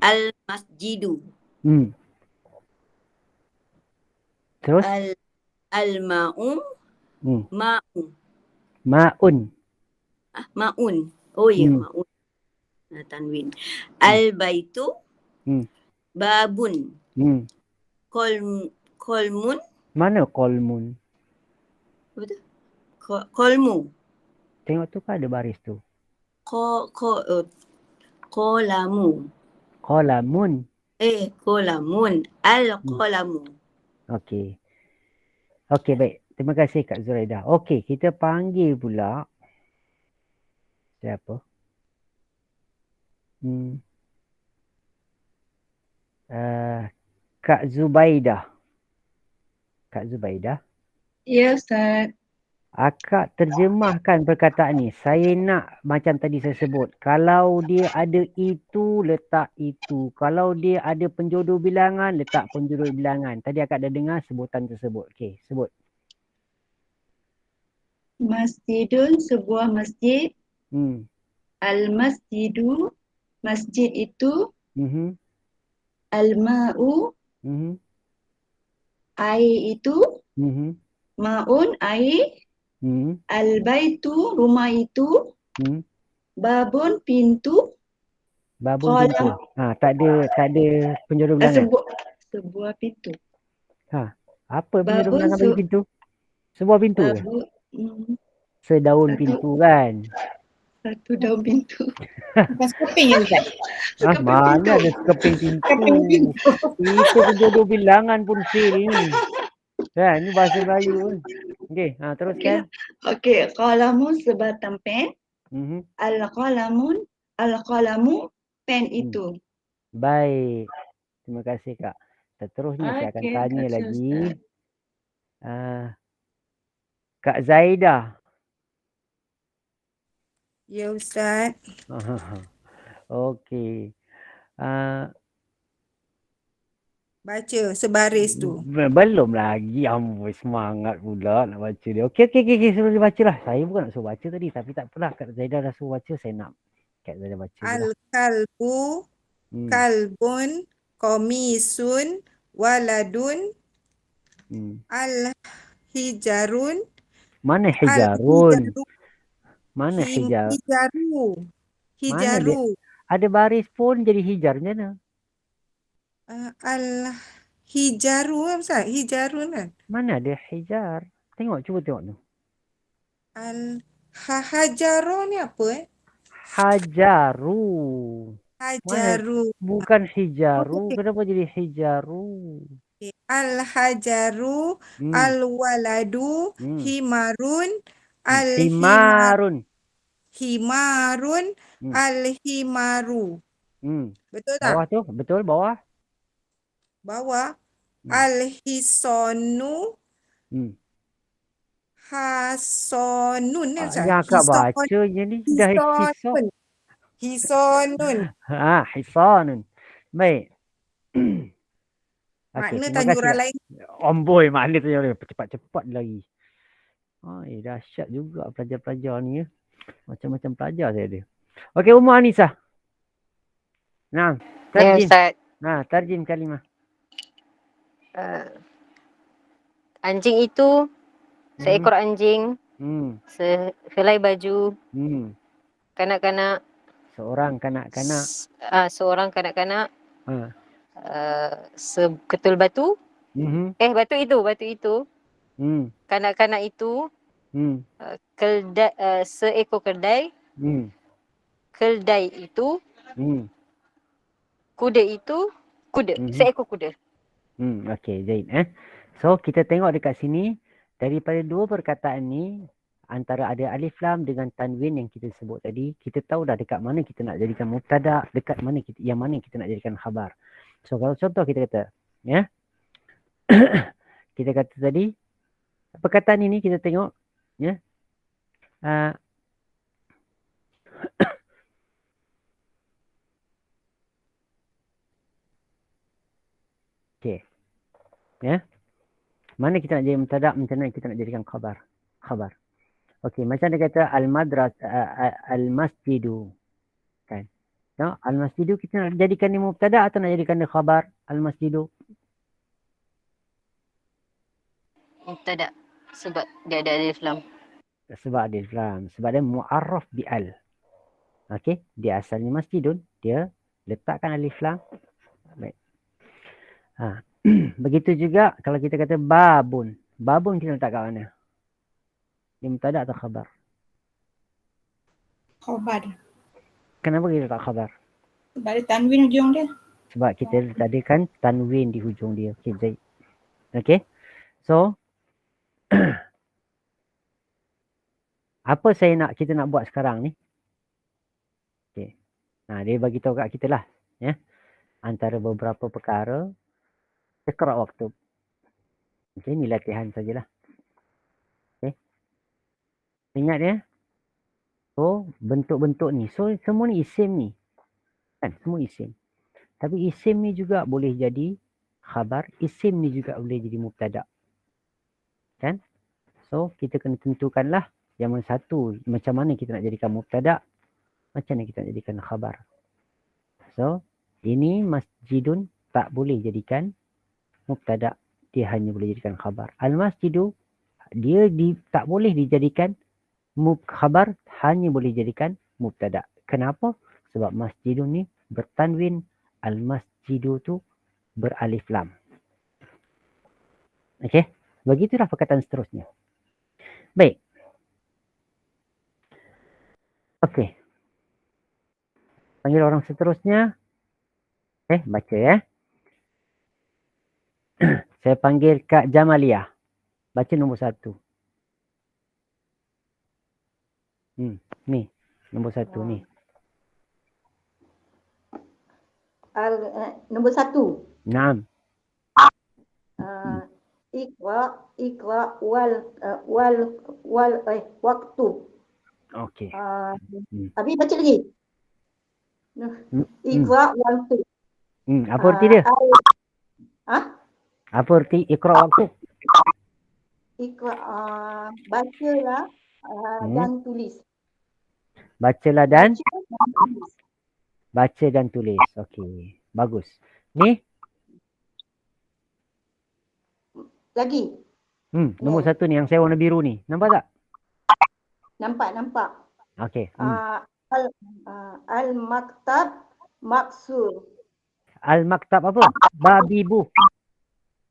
Al-masjidu. Terus? Al-ma'u. Ma'u. Ma'un. Ma'un. Oh ya, ma'un. Tanwin. Al-baitu. Babun. Kolmun. Mana kolmun? Apa tu? Kolmu. Tengok tu kan ada baris tu. Kolamu. Kolamun. Kolamun. Al-kolamu. Okey. Okey, baik. Terima kasih Kak Zuraidah. Okey, kita panggil pula siapa? Kak Zubaidah. Kak Zubaidah. Ya, Ustaz. Akak terjemahkan perkataan ni. Saya nak macam tadi saya sebut. Kalau dia ada itu, letak itu. Kalau dia ada penjodoh bilangan, letak penjodoh bilangan. Tadi akak dah dengar sebutan tersebut. Okey, sebut. Masjidun, sebuah masjid. Al-masjidu, masjid itu. Al-ma'u, air itu. Ma'un, air. Al-baitu, rumah itu. Babun, pintu. Babun pintu. Tak ada penjodoh bilangan. Sebuah pintu. Apa penjodoh bilangan bagi pintu? Sebuah pintu ke? Sedaun Satu. pintu kan? Satu daun pintu. Bukan skoping ya Ustaz? Mana ada sekeping pintu? Itu penjodoh bilangan pun fail ni. Kan, ni bahasa Melayu kan. Okey, teruskan. Okey, qalamu sebatang pen. Al-qalamu pen itu. Baik. Terima kasih Kak. Seterusnya saya akan tanya lagi. Kak Zaidah. Ya Ustaz. Okey. Baca sebaris tu. Belum lagi. Amboi, semangat pula nak baca dia. Okey. Suruh dia baca lah. Saya bukan nak suruh baca tadi. Tapi tak apalah. Kak Zaidah dah suruh baca. Saya nak Kak Zaidah baca. Al-kalbu, kalbun, komisun, waladun, al-hijarun. Mana hijarun? Mana hijar? Hijaru. Ada baris pun jadi hijar macam mana? Al-hijaru Ustaz. Hijarun kan? Mana ada hijar? Cuba tengok tu. Al-hajaru ni apa Hajaru. Hajaru. Bukan hijaru. Kenapa jadi hijaru? Al-hajaru, al-waladu, himarun, Himarun. himarun, Hmm. al-himaru. Betul tak? Bawah tu, betul bawah. Bawah. Hmm. Al-hisonu, Hmm. hasonun ni Ustaz. Yang akak baca je ni dah Hisonun. Hisonun. hisanun. Baik. Okey, Makna terima tanya kasih. orang lain. Amboi, makna tanya orang lain. Cepat-cepat lagi. Dahsyat juga pelajar-pelajar ni ya. Macam-macam pelajar saya ada. Okey, Umar Anisa. Nah, Ya, tarjim. Ustaz. Tarjim kalimah. Anjing itu seekor anjing, sehelai baju, kanak-kanak, seorang kanak-kanak, seorang kanak-kanak, seketul batu, batu itu, kanak-kanak itu, seekor keldai, keldai itu, kuda itu, seekor kuda. Okey, Zaid. So, kita tengok dekat sini, daripada dua perkataan ni, antara ada alif lam dengan tanwin yang kita sebut tadi, kita tahu dah dekat mana kita nak jadikan mubtada, dekat mana yang mana kita nak jadikan khabar. So, kalau contoh kita kata, ya. Kita kata tadi, perkataan ini kita tengok, ya. Okey. Ya. Mana kita nak jadi mubtada, macam mana kita nak jadikan khabar. Okey, macam dia kata al-masjidu. Kan? No, al-masjidu kita nak jadikan dia mubtada atau nak jadikan dia khabar? Al-masjidu. Mubtada. Sebab dia ada alif lam. Sebab ada alif lam. Sebab dia mu'arraf bi al. Okey, dia asalnya masjidun, dia letakkan alif lam. Baik. Begitu juga kalau kita kata babun. Babun kita letak kat mana? Dia mubtada atau khabar? Khabar. Kenapa kita letak khabar? Sebab ada tanwin hujung dia. Sebab kita letakkan tanwin di hujung dia. Okey, Zaid. Okey. So, apa kita nak buat sekarang ni? Okey. Dia bagi tahu kat kita lah, ya. Antara beberapa perkara, Iqra waktu. Okey, ni latihan sajalah. Okey. Ingat ya. So, bentuk-bentuk ni. So, semua ni isim ni. Kan? Semua isim. Tapi isim ni juga boleh jadi khabar. Isim ni juga boleh jadi mubtada. Kan? So, kita kena tentukanlah yang mana satu. Macam mana kita nak jadikan mubtada. Macam mana kita nak jadikan khabar. So, ini masjidun tak boleh jadikan mubtada, dia hanya boleh jadikan khabar. Al-masjidu dia tak boleh dijadikan khabar, hanya boleh jadikan mubtada. Kenapa? Sebab masjidun ni bertanwin, al-masjidu tu beralif lam. Okey, begitulah perkataan seterusnya. Baik. Okey. Panggil orang seterusnya. Baca ya. Saya panggil Kak Jamalia. Baca nombor 1. Ni. Nombor 1 ni. Nombor 1. Naam. Iqra waktu. Okey. Habis baca lagi. Iqra waktu. Apa arti dia? Apa arti iqra waktu? Iqra bacalah dan tulis. Bacalah dan baca dan tulis. Okey, bagus. Ni? Lagi. Nombor 1 ni yang saya warna biru ni. Nampak tak? Nampak. Okey. Al-maktab maksur. Al-maktab apa? Babibu.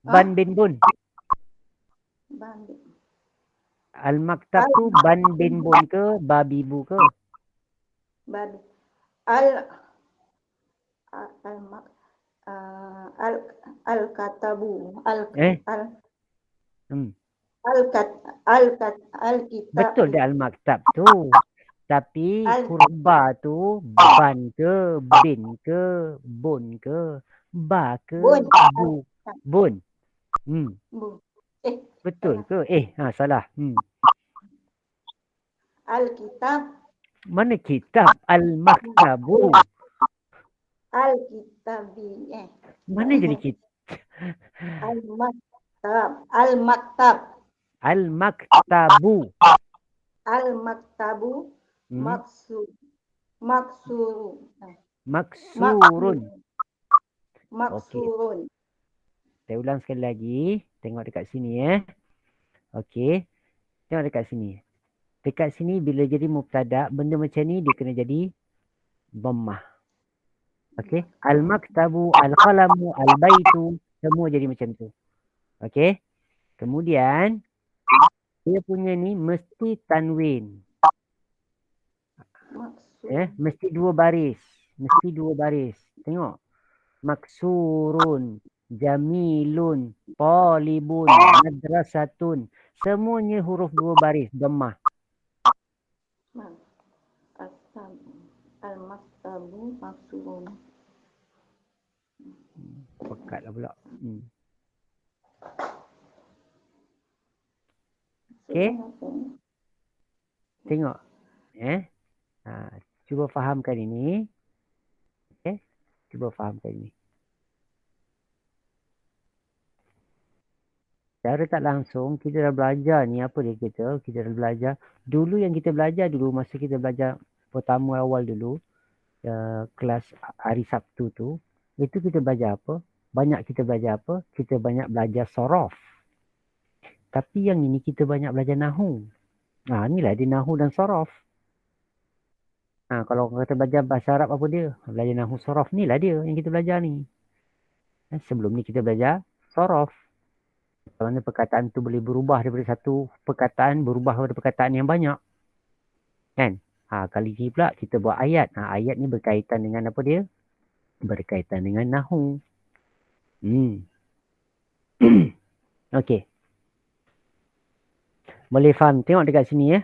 Ban bin bun. Al-maktab tu ban bin bun ke babibu ke? Al-katabu. Betul dah al-maktab tu. Tapi Al- huruf ba tu ban ke, bin ke, bun ke, ba ke, Bun. bu, bun. Bu. Betul salah. ke? Salah. Alkitab. Mana kitab? Al-maktabu. Alkitabi. Mana jadi kitab? Al-maktab. Al-maktab. Al-maktabu. Al-maktabu. Maksur. Maksuru. Maksurun. Maksurun. Saya ulang sekali lagi. Tengok dekat sini Okey. Tengok dekat sini. Dekat sini bila jadi mubtada, benda macam ni dia kena jadi dhammah. Okey. Al-maktabu, al-qalamu, al-baitu, semua jadi macam tu. Okey. Kemudian dia punya ni mesti tanwin. Mesti dua baris. Mesti dua baris. Tengok. Maksurun, jamilun, talibun, madrasatun. Semuanya huruf dua baris, dhammah. Al-maktabu maksurun. Pekatlah pula. Okey. Tengok. Cuba fahamkan ini. Okey. Cuba fahamkan ini. Secara tak langsung kita dah belajar ni apa dia kata? Kita dah belajar. Dulu yang kita belajar dulu masa kita belajar pertama awal dulu kelas hari Sabtu tu, itu kita belajar apa? Banyak kita belajar apa? Kita banyak belajar sorof. Tapi yang ini kita banyak belajar nahu. Inilah dia nahu dan sorof. Kalau kita belajar bahasa Arab apa dia? Belajar nahu sorof ni lah dia yang kita belajar ni. Sebelum ni kita belajar sorof. Bagaimana perkataan tu boleh berubah daripada satu perkataan berubah kepada perkataan yang banyak. Kan? Kali ni pula kita buat ayat. Ayat ni berkaitan dengan apa dia? Berkaitan dengan nahu. Okey. Boleh faham? Tengok dekat sini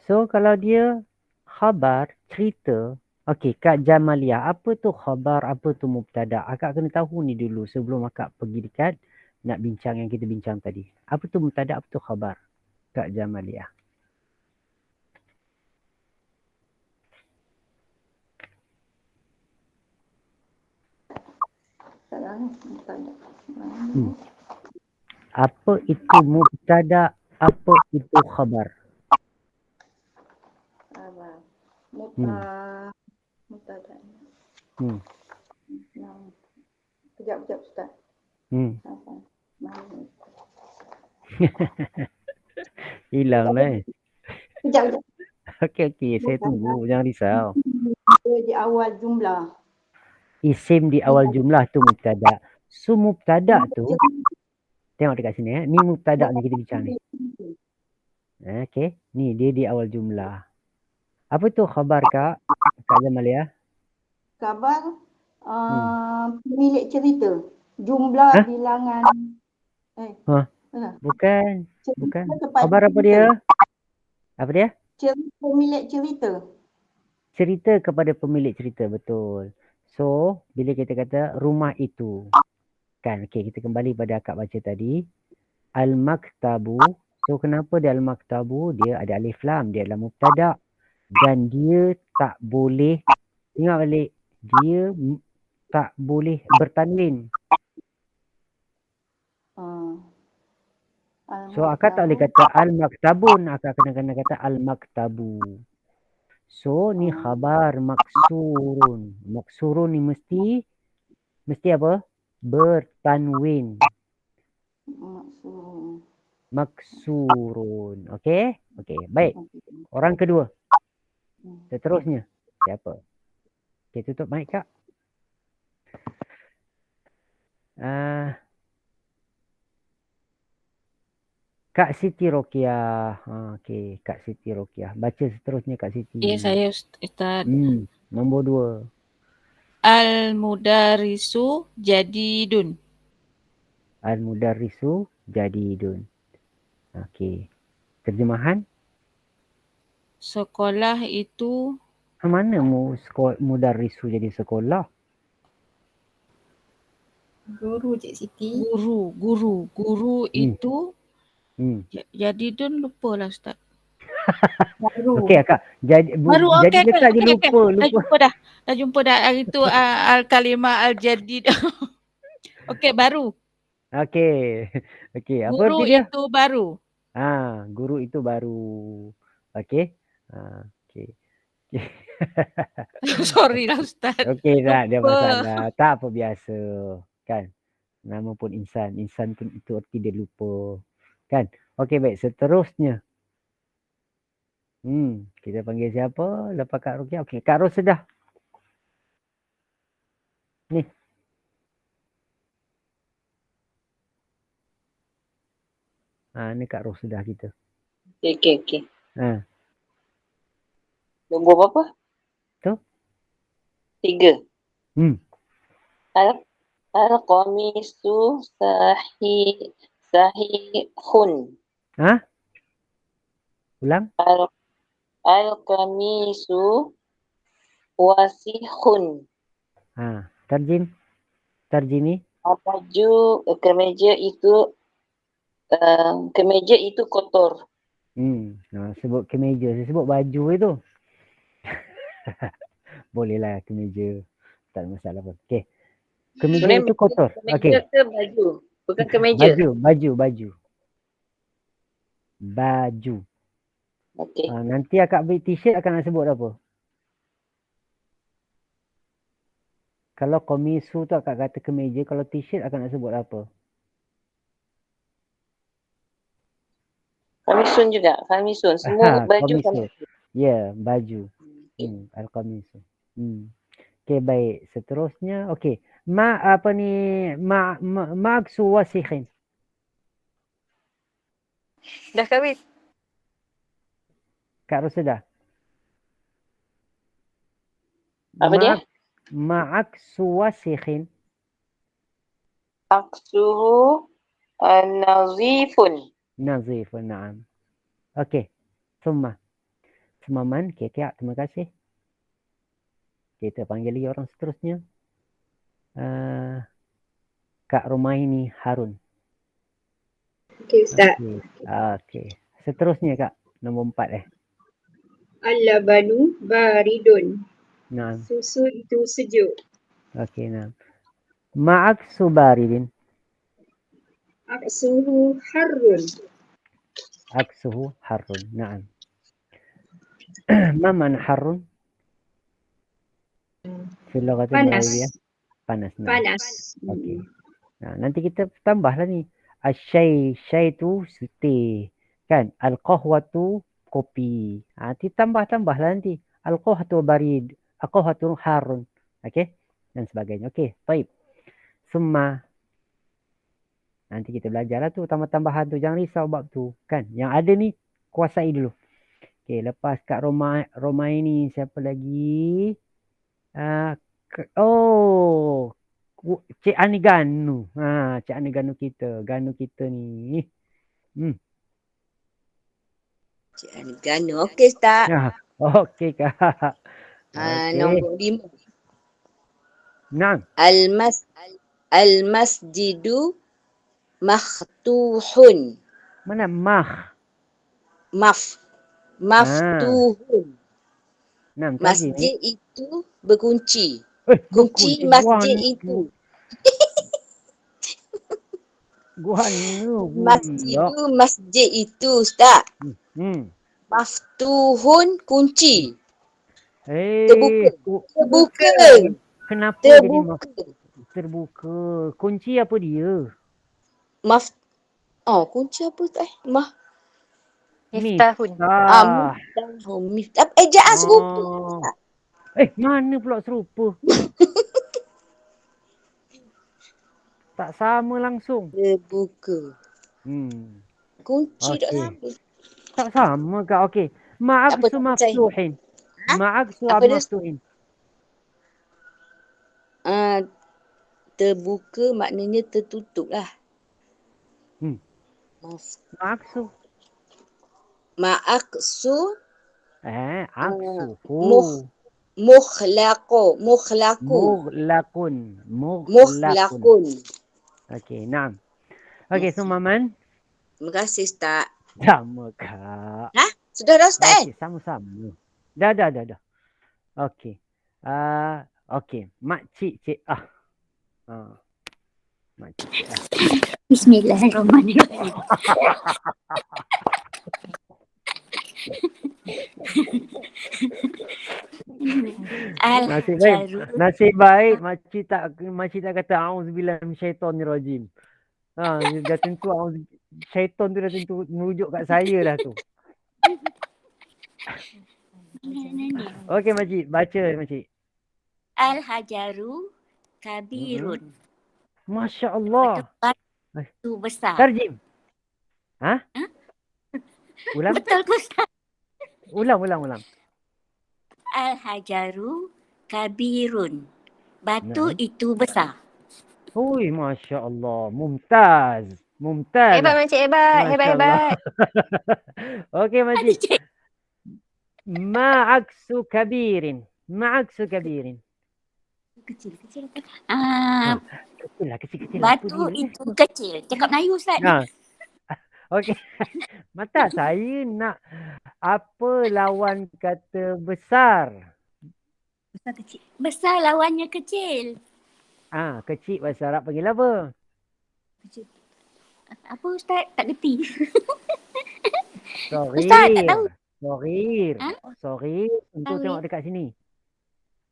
So kalau dia khabar, cerita. Okey, Kak Jamalia, apa tu khabar, apa tu mubtada? Akak kena tahu ni dulu sebelum akak pergi dekat nak bincang yang kita bincang tadi. Apa tu mubtada, apa tu khabar? Kak Jamalia. Apa itu mubtada, apa itu khabar? Mubtada. Kejap Ustaz. Hilang lah. Kejap. Okey, saya tunggu. Jangan risau. Di awal jumlah. Isim di awal jumlah tu mubtada. So mubtada tu, tengok dekat sini ni mubtada ni kita bincang ni. Okey, ni dia di awal jumlah. Apa tu khabar Kak Jamalia? Khabar pemilik cerita. Jumlah bilangan. Bukan. Khabar apa dia? Apa dia? Pemilik cerita. Cerita kepada pemilik cerita, betul. So, bila kita kata rumah itu. Kan, okey, kita kembali pada akak baca tadi. Al-maktabu. So, kenapa dia al-maktabu? Dia ada alif lam. Dia adalah mubtada. Dan dia tak boleh, tengok balik. Dia tak boleh bertanwin. So, akak tak boleh kata al-maktabun. Akak kena kata al-maktabu. So, ni khabar maksurun. Maksurun ni mesti apa? Bertanwin. Maksurun. Okey? Okey, baik. Orang kedua. Seterusnya. Siapa? Okey, tutup mic Kak. Kak Siti Rokiah. Okey, Kak Siti Rokiah. Baca seterusnya Kak Siti. Ya, saya Ustaz. Nombor 2. Al-mudarisu jadidun. Al-mudarisu jadidun. Okey. Terjemahan? Sekolah itu Mana mudarrisu jadi sekolah? Guru Cik Siti. guru itu jadi Dun lupa lah Ustaz. Baru. Okey Kak. Jadi Baru jadi okey. letak je lupa. Dah jumpa dah hari tu al-kalimah al-jadid. Okey, baru. Okey. Okey, apa Guru arti dia? itu baru. Guru itu baru. Okey. Okey. Sorry lah Ustaz. Okey, tak ada Lupa. masalah. Tak apa, biasa. Kan? Nama pun insan. Insan pun itu arti dia lupa. Kan? Okey, baik. Seterusnya. Kita panggil siapa? Lepas Kak Rukia. Okey, Kak Rosedah. Ni. Ni Kak Rosedah kita. Okey. Ha. Nombor berapa? Tu. 3. Al-qamisu sahihun. Ulang. Al-qamisu wasihun. Tarjimi. Baju kemeja itu kotor. Sebut kemeja. Saya sebut baju itu. Bolehlah kemeja. Tak ada masalah pun. Okey. Kemeja itu kotor. Okey. Kemeja ke baju? Bukan kemeja. Baju. Okey. Nanti akak beli t-shirt akan nak sebut apa? Kalau komisu tu akak kata kemeja, kalau t-shirt akan nak sebut apa? Kamisun juga. Kamisun. Semua baju komisu. Ya, baju. Al-qamisu. Okey, baik. Seterusnya, okey. Ma'aksu wasikhin. Dah kahwin. Kak Rosedah. Apa dia? Ma'aksu wasikhin. Aksuhu nazifun. Nazifun, na'am. Okey. Summa man. Okey, terima kasih. Kita panggil lagi orang seterusnya. Kak Rumaini Harun. Okey Ustaz. Okey. Seterusnya Kak. Nombor 4 Al-labanu baridun. Naam. Susu itu sejuk. Okey, naam. Ma'aksu baridin. Aksuhu harrun. Aksuhu harrun. Naam. Ma man harrun? Fil lughatil Panas. Arabiyah. Panas. Naam. Panas. Okey. Nah, nanti kita tambahlah ni. Asyai tu teh. Kan? Al-qahwatu kopi. Nanti tambahlah nanti. Al-qahwatu barid. Al-qahwatu harun. Okey? Dan sebagainya. Okey, baik. Summa. Nanti kita belajarlah tu tambah-tambahan tu. Jangan risau bab tu. Kan? Yang ada ni kuasai dulu. Okey, lepas Kak Roma ini siapa lagi? Cik Ani Ganu. Cik Ani Ganu kita. Ganu kita ni. Cik Ani Ganu. Okey, Ustaz. Okey, Kak. Nombor 5. Naam. Al-masjidu maftuhun. Mana Maftuhun. Naam, Masjid itu berkunci. Kunci masjid itu. Masjid itu, Ustaz. Maftuhun kunci. Terbuka. Kenapa jadi terbuka? Kunci apa dia? Kunci apa tu? Miftahun. Ejaan serupa. Mana pula serupa? Tak sama langsung. Terbuka. Kunci tak sama. Tak sama Kak. Okey. Ma'aksu maftuhin. Ma'aksu maftuhin. Terbuka maknanya tertutup lah. Ma'aksu Aksuhu. Mukhlaqu. Mukhlaqu. Mughlaqun. Mukhlaqun. Okey, naam. Okey, so Maman. Terima kasih, Ustaz. Sama, Kak. Sudah dah, Ustaz Okey, sama-sama. Dah. Okey. Okey, makcik. Makcik cik ah. Bismillahirrahmanirrahim. Nasib baik makcik tak kata auzubillahi minasyaitonirrajim. Dah tentu syaitan tu dah tentu merujuk kat saya dah tu. Okey makcik, baca makcik. Al-hajaru kabirun. Masya Allah. Batu besar. Tarjim. Ulang. Betul ke Ustaz? Ulang. Al-hajaru kabirun. Batu itu besar. Oi, Masya Allah. Mumtaz. Hebat makcik, hebat. Okey makcik. Ma'aksu kabirin. Kecil. Kecil lah. Batu itu kecil. Cakap Melayu Ustaz. Okey. Mata saya nak apa lawan kata besar? Besar kecil. Besar lawannya kecil. Kecil bahasa Arab panggil apa? Kecil. Apa Ustaz? Tak gerti. Soghir. Ustaz tak tahu. Soghir. Untuk tengok dekat sini.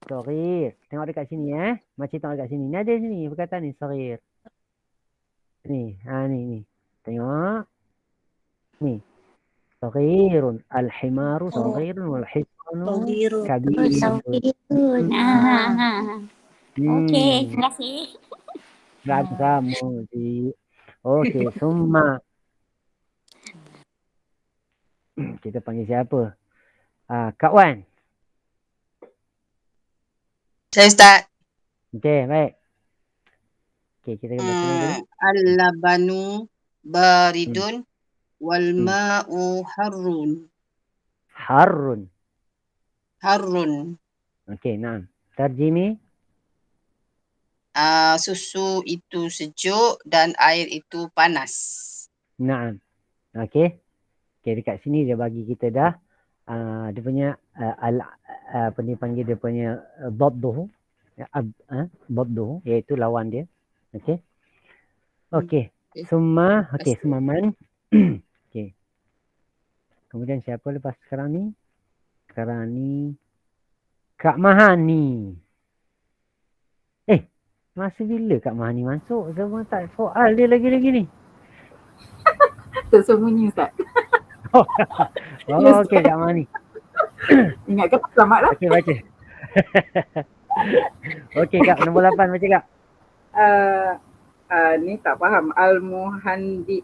Soghir. Tengok dekat sini Makcik tengok dekat sini. Ni ada sini perkataan ni soghir. Ni. Ni. Tengok. Ni. Soghirun. Al-himaru soghirun wal-hisanu kabirun. Okey, terima kasih. Sama Cik. Okey, summa. Kita panggil siapa? Kak Wan. Saya Ustaz. Okey, baik. Okey, kita baca dulu. Al-labanu baridun wal ma'u harrun. Okey, nah. Tarjimi. Susu itu sejuk dan air itu panas. Naam. Okey. Okey, dekat sini dia bagi kita dah dia punya apa ni panggil dia punya dadduhu. Dadduhu iaitu lawan dia. Okey. Okey. Summa man. Okey. Kemudian siapa lepas sekarang ni? Sekarang ni Kak Mahani. Masa bila Kak Mahani masuk? Zaman tak soal dia lagi ni. Tersembunyi Ustaz. Okey Kak Mahani. Ingatkan selamat lah. Okey baca. Okey Kak, nombor 8 baca Kak. Ni tak faham. Al-Muhandis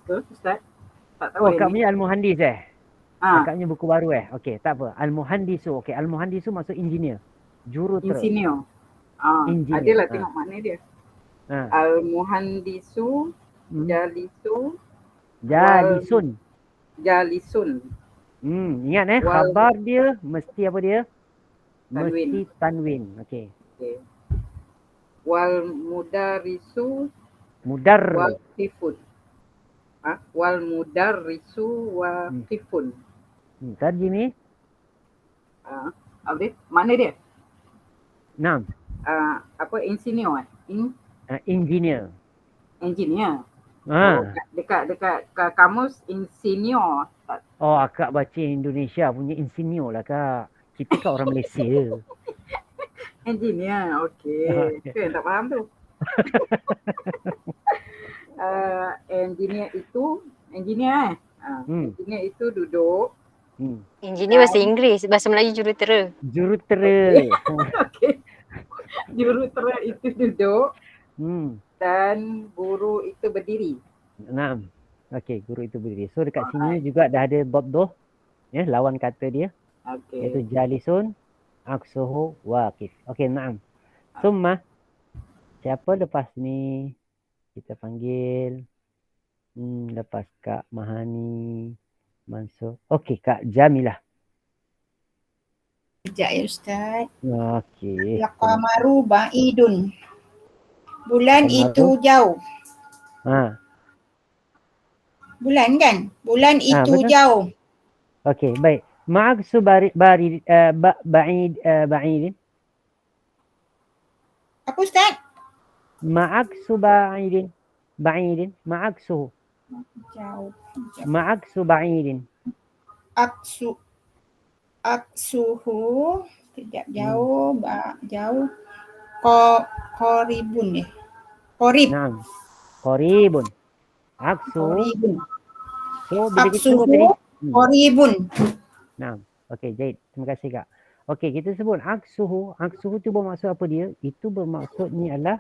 ke Ustaz? Tak tahu. Kak punya Al-Muhandis Kak punya buku baru Okey, tak apa. Al-Muhandisu. Okey, Al-Muhandisu maksud engineer. Jurutera. Insinyur. Adalah tengok makna dia. Al-Muhandisu Jalisun. Ingat khabar dia mesti apa dia? Mesti tanwin. Okey. Wal mudarisu waqifun. Wal mudarisu waqifun. Tarjimi. Apa dia? Mana dia? Naam. Apa insinyur Engineer. Dekat kamus insinyur. Akak baca Indonesia punya insinyur lah Kak. Kita kan orang Malaysia. Engineer, okey. Kan tak faham tu. Engineer itu duduk. Engineer bahasa Inggeris, bahasa Melayu jurutera. Okey. Jurutera itu duduk dan guru itu berdiri. Naam. Okey, guru itu berdiri. So dekat sini juga dah ada dadduh lawan kata dia. Okey. Iaitu jalisun, aksuhu, waqif. Okey, naam. Summa. Siapa lepas ni? Kita panggil lepas Kak Mahani, Mansur. Okey, Kak Jamilah. Sekejap ya Ustaz. Okey. Al-qamaru ba'idun. Bulan Qamaru. itu jauh. Ha. Bulan kan? Bulan itu betul. jauh. Okey, baik. Ma'aksu ba'id ba'idin. Apa Ustaz? Ma'aksu ba'idin. Ba'idin. Ma'aksuhu. Jauh. Ma'aksu ba'idin. Aksuhu. Sekejap jauh. Jauh. Qoribun ya. Qorib. Naam. Qaribun. Aksu. Qoribun. So, bila kita sebut tadi. Qoribun. Naam. Okey, Zaid. Terima kasih Kak. Okey, kita sebut aksuhu. Aksuhu tu bermaksud apa dia? Itu bermaksud ni adalah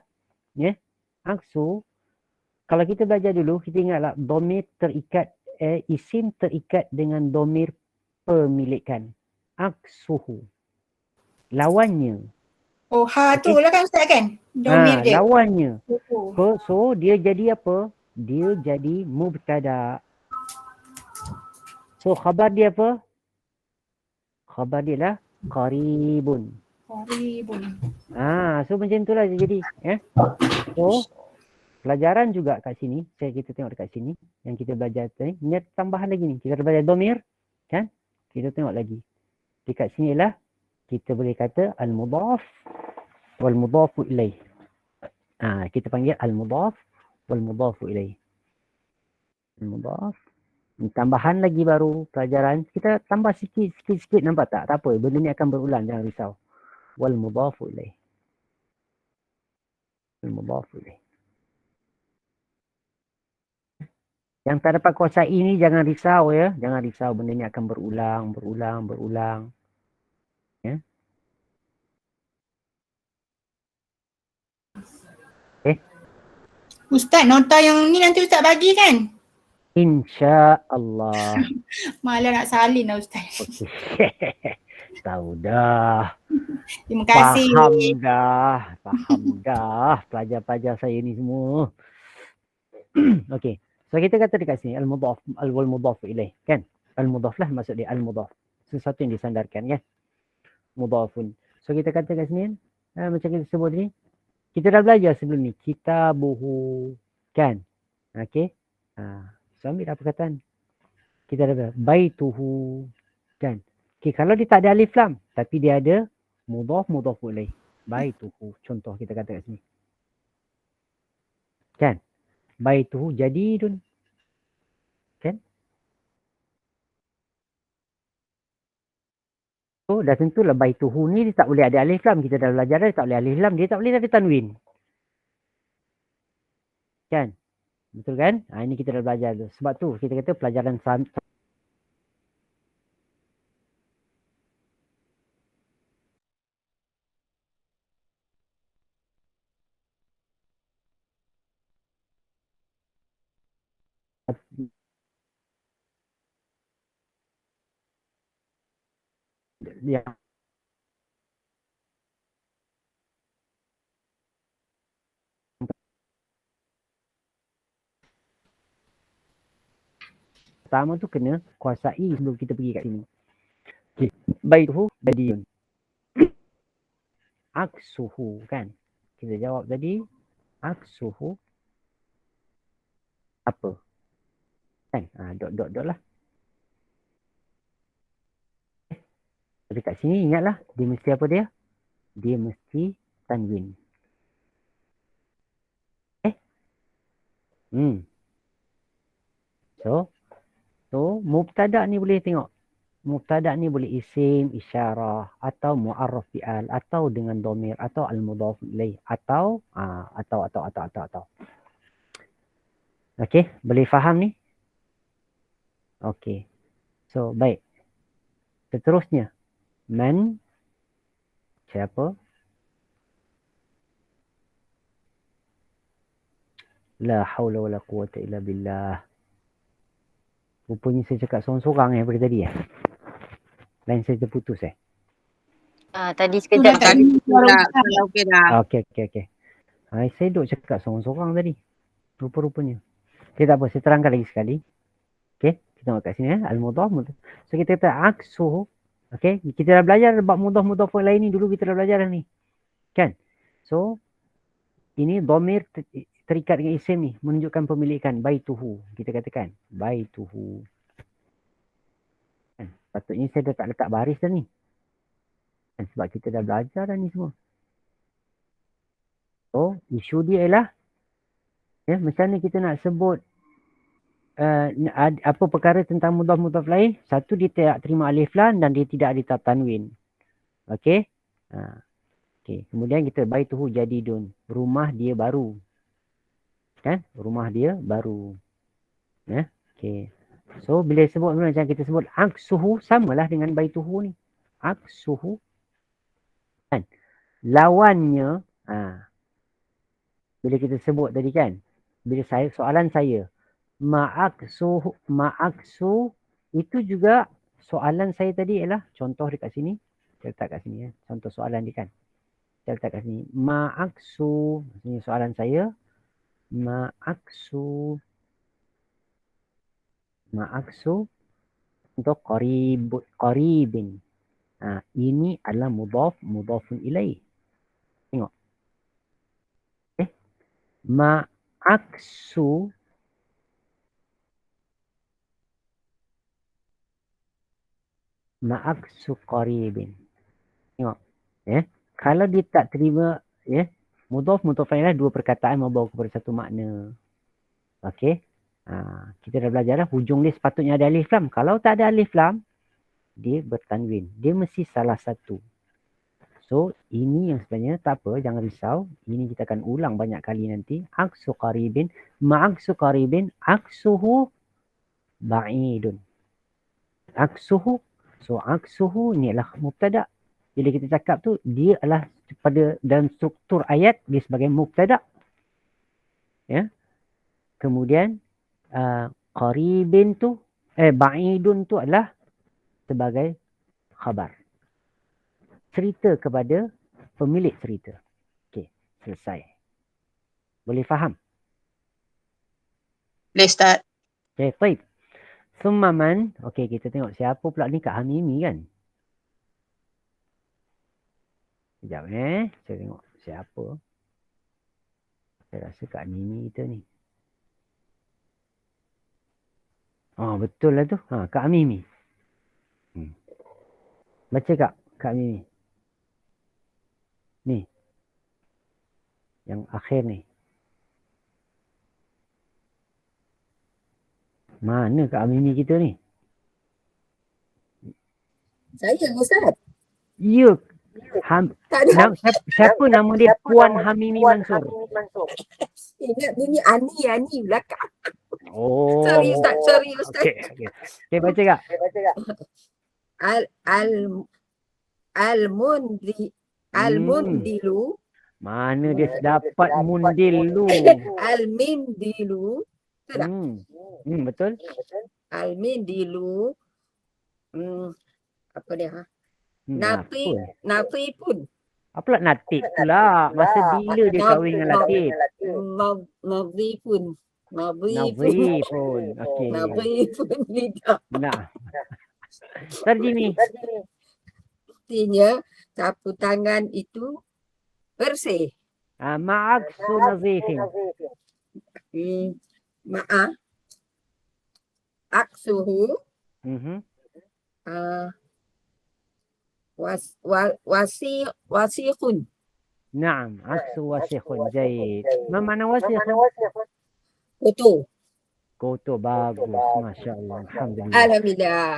aksu. Kalau kita belajar dulu, kita ingatlah domir terikat, isim terikat dengan domir pemilikan. Aksuhu. Lawannya. Oh, tu lah kan Ustaz kan? Domir dia. Lawannya. So, dia jadi apa? Dia jadi mubtada. So, khabar dia apa? Khabar dia lah qaribun. Qoribun. So macam itulah dia jadi. So, pelajaran juga kat sini, kita tengok dekat sini yang kita belajar tadi, ni tambahan lagi ni. Kita belajar domir, kan? Kita tengok lagi. Dekat sini lah kita boleh kata al-mudhaf wal mudhafu ilaih. Kita panggil al-mudhaf wal mudhafu ilaih. Al-mudhaf. Tambahan lagi baru pelajaran. Kita tambah sikit nampak tak? Tak apa, benda ni akan berulang, jangan risau. Wal mudhafu ilaih. Al mudhafu ilaih. Yang tak dapat kuasai ni jangan risau ya. Jangan risau, benda ni akan berulang. Ya. Ustaz, nota yang ni nanti Ustaz bagi kan? InsyaAllah. Malah nak salin lah Ustaz. Okay. Tahu dah. Terima kasih. Faham dah. Pelajar-pelajar saya ni semua. Okey. So kita kata dekat sini al-mudhaf wal mudhaf ilaih, kan? Al-mudhaf lah maksud dia al-mudhaf. Sesuatu yang disandarkan, kan? Mudhafun. So kita kata kat sini macam kita sebut ni, kita dah belajar sebelum ni, kitabuhu, kan? Okey. So ambil dah perkataan. Kita dah belajar baituhu, kan? Okey, kalau dia tak ada alif lam tapi dia ada mudhaf ilaih. Baituhu, contoh kita kata kat sini. Kan? Baituhu jadidun. Kan? So dah tentulah baituhu ni dia tak boleh ada alif lam. Kita dah belajar dah, dia tak boleh alif lam, dia tak boleh ada tanwin. Kan? Betul kan? Ini kita dah belajar tu. Sebab tu kita kata pelajaran yang pertama tu kena kuasai sebelum kita pergi kat sini. Okay. Baituhu jadidun. Aksuhu, kan? Kita jawab tadi aksuhu apa? Kan? Dot lah. Tapi kat sini ingatlah, dia mesti apa dia? Dia mesti tanwin. So mubtada ni boleh tengok. Mubtada ni boleh isim, isyarah, atau mu'arraf fi'al, atau dengan domir, atau al-mudhaf ilaih, atau. Okey, boleh faham ni? Okey. So, baik. Seterusnya. Man. Siapa? La hawla wa la quwata illa billah. Rupanya saya cakap seorang-seorang pada tadi ya. Lain saya terputus Tadi sekejap tadi. Okey dah. Okey. Saya duk cakap seorang-seorang tadi. Rupa-rupanya. Okay, tak apa, saya terangkan lagi sekali. Okey, kita tengok kat sini al-mudhaf. So kita kata aksuhu. Okay, kita dah belajar bab mudhaf lain ni dulu, kita dah belajar dah ni. Kan? So, ini dhamir terikat dengan isim ni, menunjukkan pemilikan. Baituhu. Kita katakan. Baituhu. Kan? Patutnya saya dah tak letak baris dah ni. Kan? Sebab kita dah belajar dah ni semua. So, isu dia ialah, macam mana kita nak sebut apa perkara tentang mudhaf lain. Satu, dia tidak terima alif lam dan dia tidak ada tanwin. Okey. Okay. Kemudian kita baituhu jadidun. Rumah dia baru. Kan? Rumah dia baru. Okay. So, bila sebut macam kita sebut aksuhu, samalah dengan baituhu ni. Aksuhu. Kan? Lawannya, bila kita sebut tadi kan, bila soalan saya, ma'aksu, itu juga soalan saya tadi ialah, contoh dekat sini, saya letak kat sini contoh soalan dia kan. Saya letak kat sini, ma'aksu, ini soalan saya, ma'aksu untuk qaribin. Ini adalah mudhafun ilaih. Tengok. Ma'aksu qaribin. Tengok. Kalau dia tak terima, mudhaf lain lah, dua perkataan membawa kepada satu makna. Okey. Kita dah belajar dah, hujung dia sepatutnya ada alif lam. Kalau tak ada alif lam, dia bertanwin. Dia mesti salah satu. So, ini yang sebenarnya tak apa, jangan risau. Ini kita akan ulang banyak kali nanti. Aksu qaribin, ma'aksu qaribin, aksuhu ba'idun. Aksuhu. So, aksuhu ni adalah mubtada'. Bila kita cakap tu, dia adalah pada dalam struktur ayat, dia sebagai mubtada'. Kemudian, qaribin tu, ba'idun tu adalah sebagai khabar. Cerita kepada pemilik cerita. Okey, selesai. Boleh faham? Boleh Ustaz. Okey, baik. Summa man. Okey, kita tengok siapa pula ni, Kak Hamimi kan? Sekejap saya tengok siapa. Saya rasa Kak Hamimi kita ni. Betul lah tu. Kak Hamimi. Baca Kak Mimi. Ni. Yang akhir ni. Mana Kak Mimi kita ni? Saya Ustaz. Ya. Siapa nama dia? Puan Hamimi Mansur. Ingat bunyi Ani belakang. Oh. Sorry Ustaz. Okay, baca Kak. Al-mundilu. Mana dia dapat mundilu? Al-mindilu. Betul tak? Betul. Al-mindilu. Apa dia? Nafi pun. Apalah natif pula? Masa bila dia kahwin dengan latif? Nafi pun. Nafi pun. Okey. Nafi pun lidah. Nah. Tarjimi. Artinya sapu tangan itu bersih. Ma'aksu nazifin. Aksuhu. Wasikhun. Naam, aksu wasikhun. Jahid. Ma makna wasikhun? Kotor, bagus. Masya Allah. Alhamdulillah. Alhamdulillah.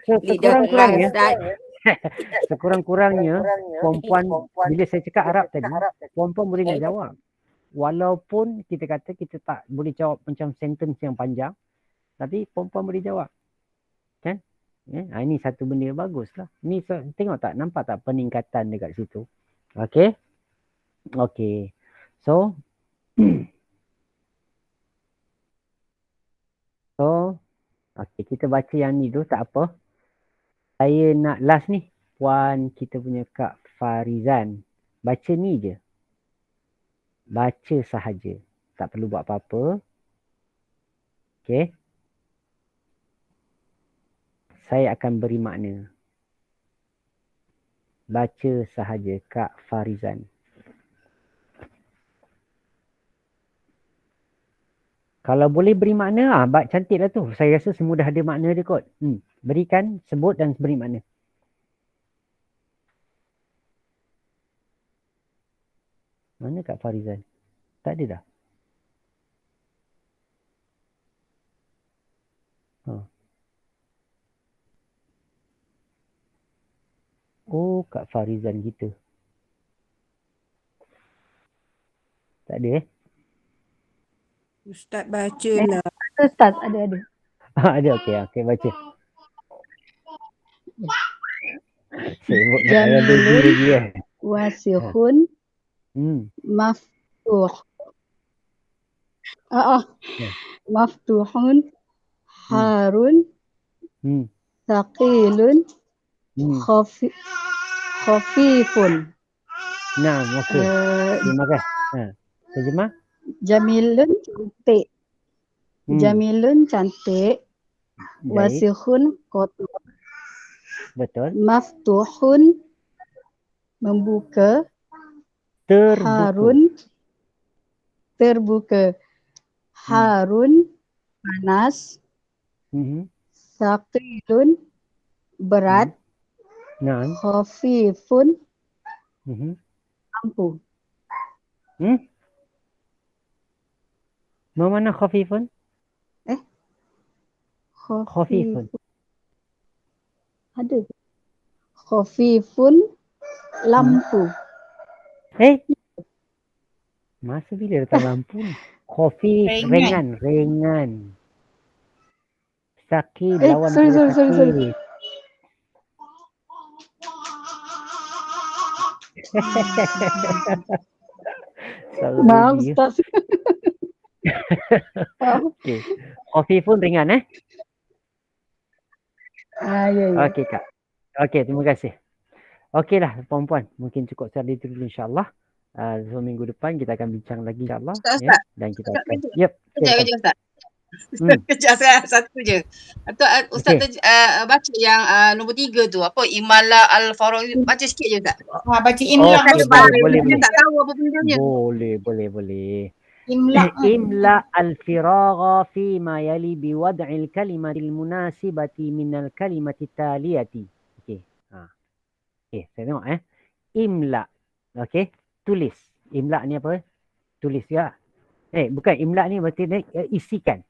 Sekurang-kurangnya, sekurang-kurangnya, perempuan, bila saya cakap Arab tadi, perempuan boleh nak jawab. Walaupun kita kata kita tak boleh jawab macam sentence yang panjang, tapi perempuan boleh jawab. Kan? Ini satu benda yang bagus lah. Ni tengok tak, nampak tak peningkatan dekat situ. Okay. So, kita baca yang ni dulu, tak apa. Saya nak last ni, puan kita punya Kak Farizan. Baca ni je. Baca sahaja. Tak perlu buat apa-apa. Okay. Saya akan beri makna. Baca sahaja Kak Farizan. Kalau boleh beri makna, cantik lah tu. Saya rasa semua dah ada makna dia kot. Berikan, sebut dan beri makna. Mana Kak Farizan? Tak ada dah. Oh, Kak Farizan gitu. Tak ada Ustaz bacalah. Ustaz, ada. ada, okey, baca. Sibuk nak dalam baby lagi kan. Wasikhun maftuh. Maftuhun harun thaqilun khafifun. Nah, okey. Terima kasih. Terjemah? Jamilun cantik. Jamilun cantik. Wasikhun kotor. Betul. Maftuhun membuka. Harun terbuka. Harun panas. Thaqilun berat. Khafifun mampu. Mana khafifun? Khafifun. Ada. Khafifun lampu. Masa bila datang lampu ni? Khafif, ringan. Sakit, lawan sorry. Maaf, Ustaz. Okey. Khafifun ringan Ya. Okey Kak. Okey, terima kasih. Okeylah puan-puan, mungkin cukup sekali itu dulu insya-Allah. So minggu depan kita akan bincang lagi insya-Allah Ustaz. Dan kita akan Kejap Ustaz. Kejap saya satu je. Atau Ustaz baca yang nombor 3 tu, apa Imla al-Faraghah, baca sikit je Ustaz. Baca imla boleh. Tak tahu apa bendanya. Boleh. Imla. Imla al-firagha fi ma yali bi wad'il kalimatil munasibati minal kalimati taliyati. Okey, saya tengok Imla. Okey, tulis. Imla ni apa? Tulis ya. Bukan imla ni berarti isikan.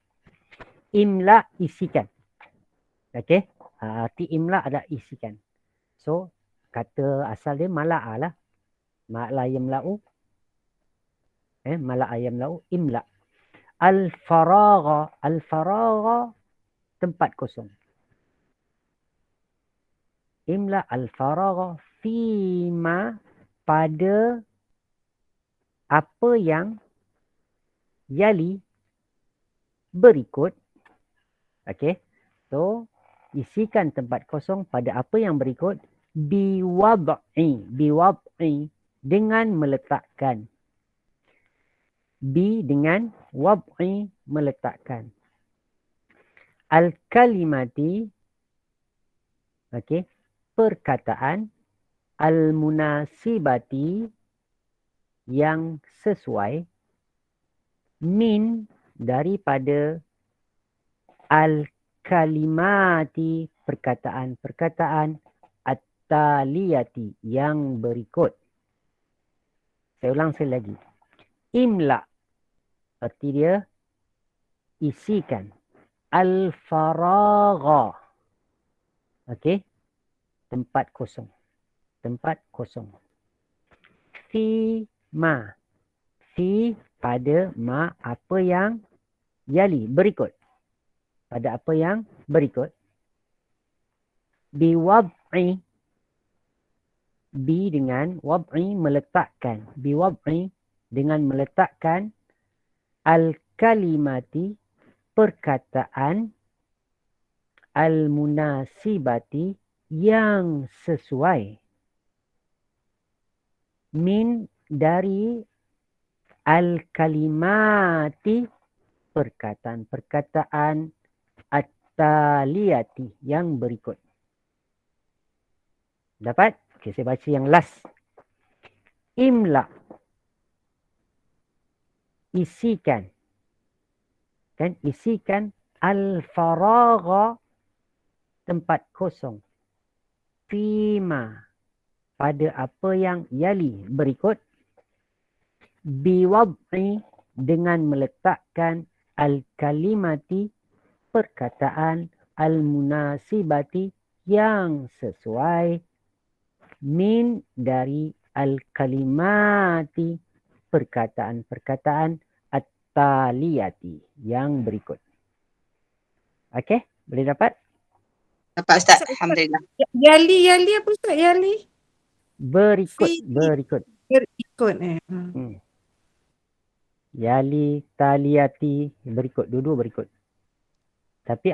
Imla isikan. Okey. Arti imla adalah isikan. So, kata asal dia mala'a lah. Ma'la yamla'u. Mala'a yamla'u imla. Al-faragha. Al-faragha tempat kosong. Imla al-faragha fima pada apa yang yali berikut. Okey. So, isikan tempat kosong pada apa yang berikut biwad'i dengan meletakkan. Dengan wad'i meletakkan. Al-kalimati perkataan al-munasibati yang sesuai min daripada al-kalimati perkataan-perkataan at-taliyati yang berikut. Saya ulang sekali lagi. Imla arti dia isikan. Al-faragha tempat kosong. Fi ma. Fi pada ma apa yang yali berikut. Pada apa yang berikut. Biwad'i dengan wad'i meletakkan. Biwad'i dengan meletakkan al-kalimati perkataan al-munasibati yang sesuai min dari al-kalimati perkataan-perkataan at-taliyati yang berikut. Dapat? Okey, saya baca yang last. Imla. Isikan. Kan? Isikan al-faragha, tempat kosong. Fima. Pada apa yang yali, berikut. Biwad'i, dengan meletakkan al-kalimati, perkataan, al-munasibati, yang sesuai, min, dari al-kalimati, perkataan-perkataan, at-taliyati, yang berikut. Okey, boleh dapat? Dapat Ustaz, Alhamdulillah. Yali apa Ustaz? Yali? Berikut, Fi- berikut. Berikut. Yali, taliyati, berikut. Dua-dua berikut. Tapi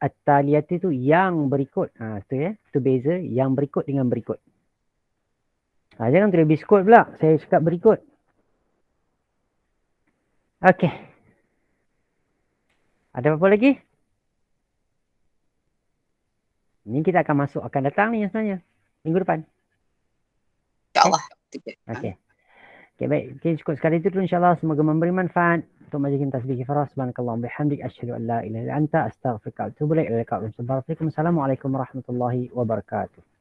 at-taliyati tu yang berikut. Tu ya. Tu beza yang berikut dengan berikut. Jangan tulis biskut pula. Saya cakap berikut. Okey. Ada apa-apa lagi? Ini kita akan masuk, akan datang ni sebenarnya. Minggu depan. InsyaAllah. Okey. Okey, baik. Okay, cukup sekali itu dulu insyaAllah. Semoga memberi manfaat. Untuk majlis tasbih kifarah. Subhanakallah bihamdik. Asyhadu an la ilaha illa anta. Astaghfirullah. Assalamualaikum warahmatullahi wabarakatuh.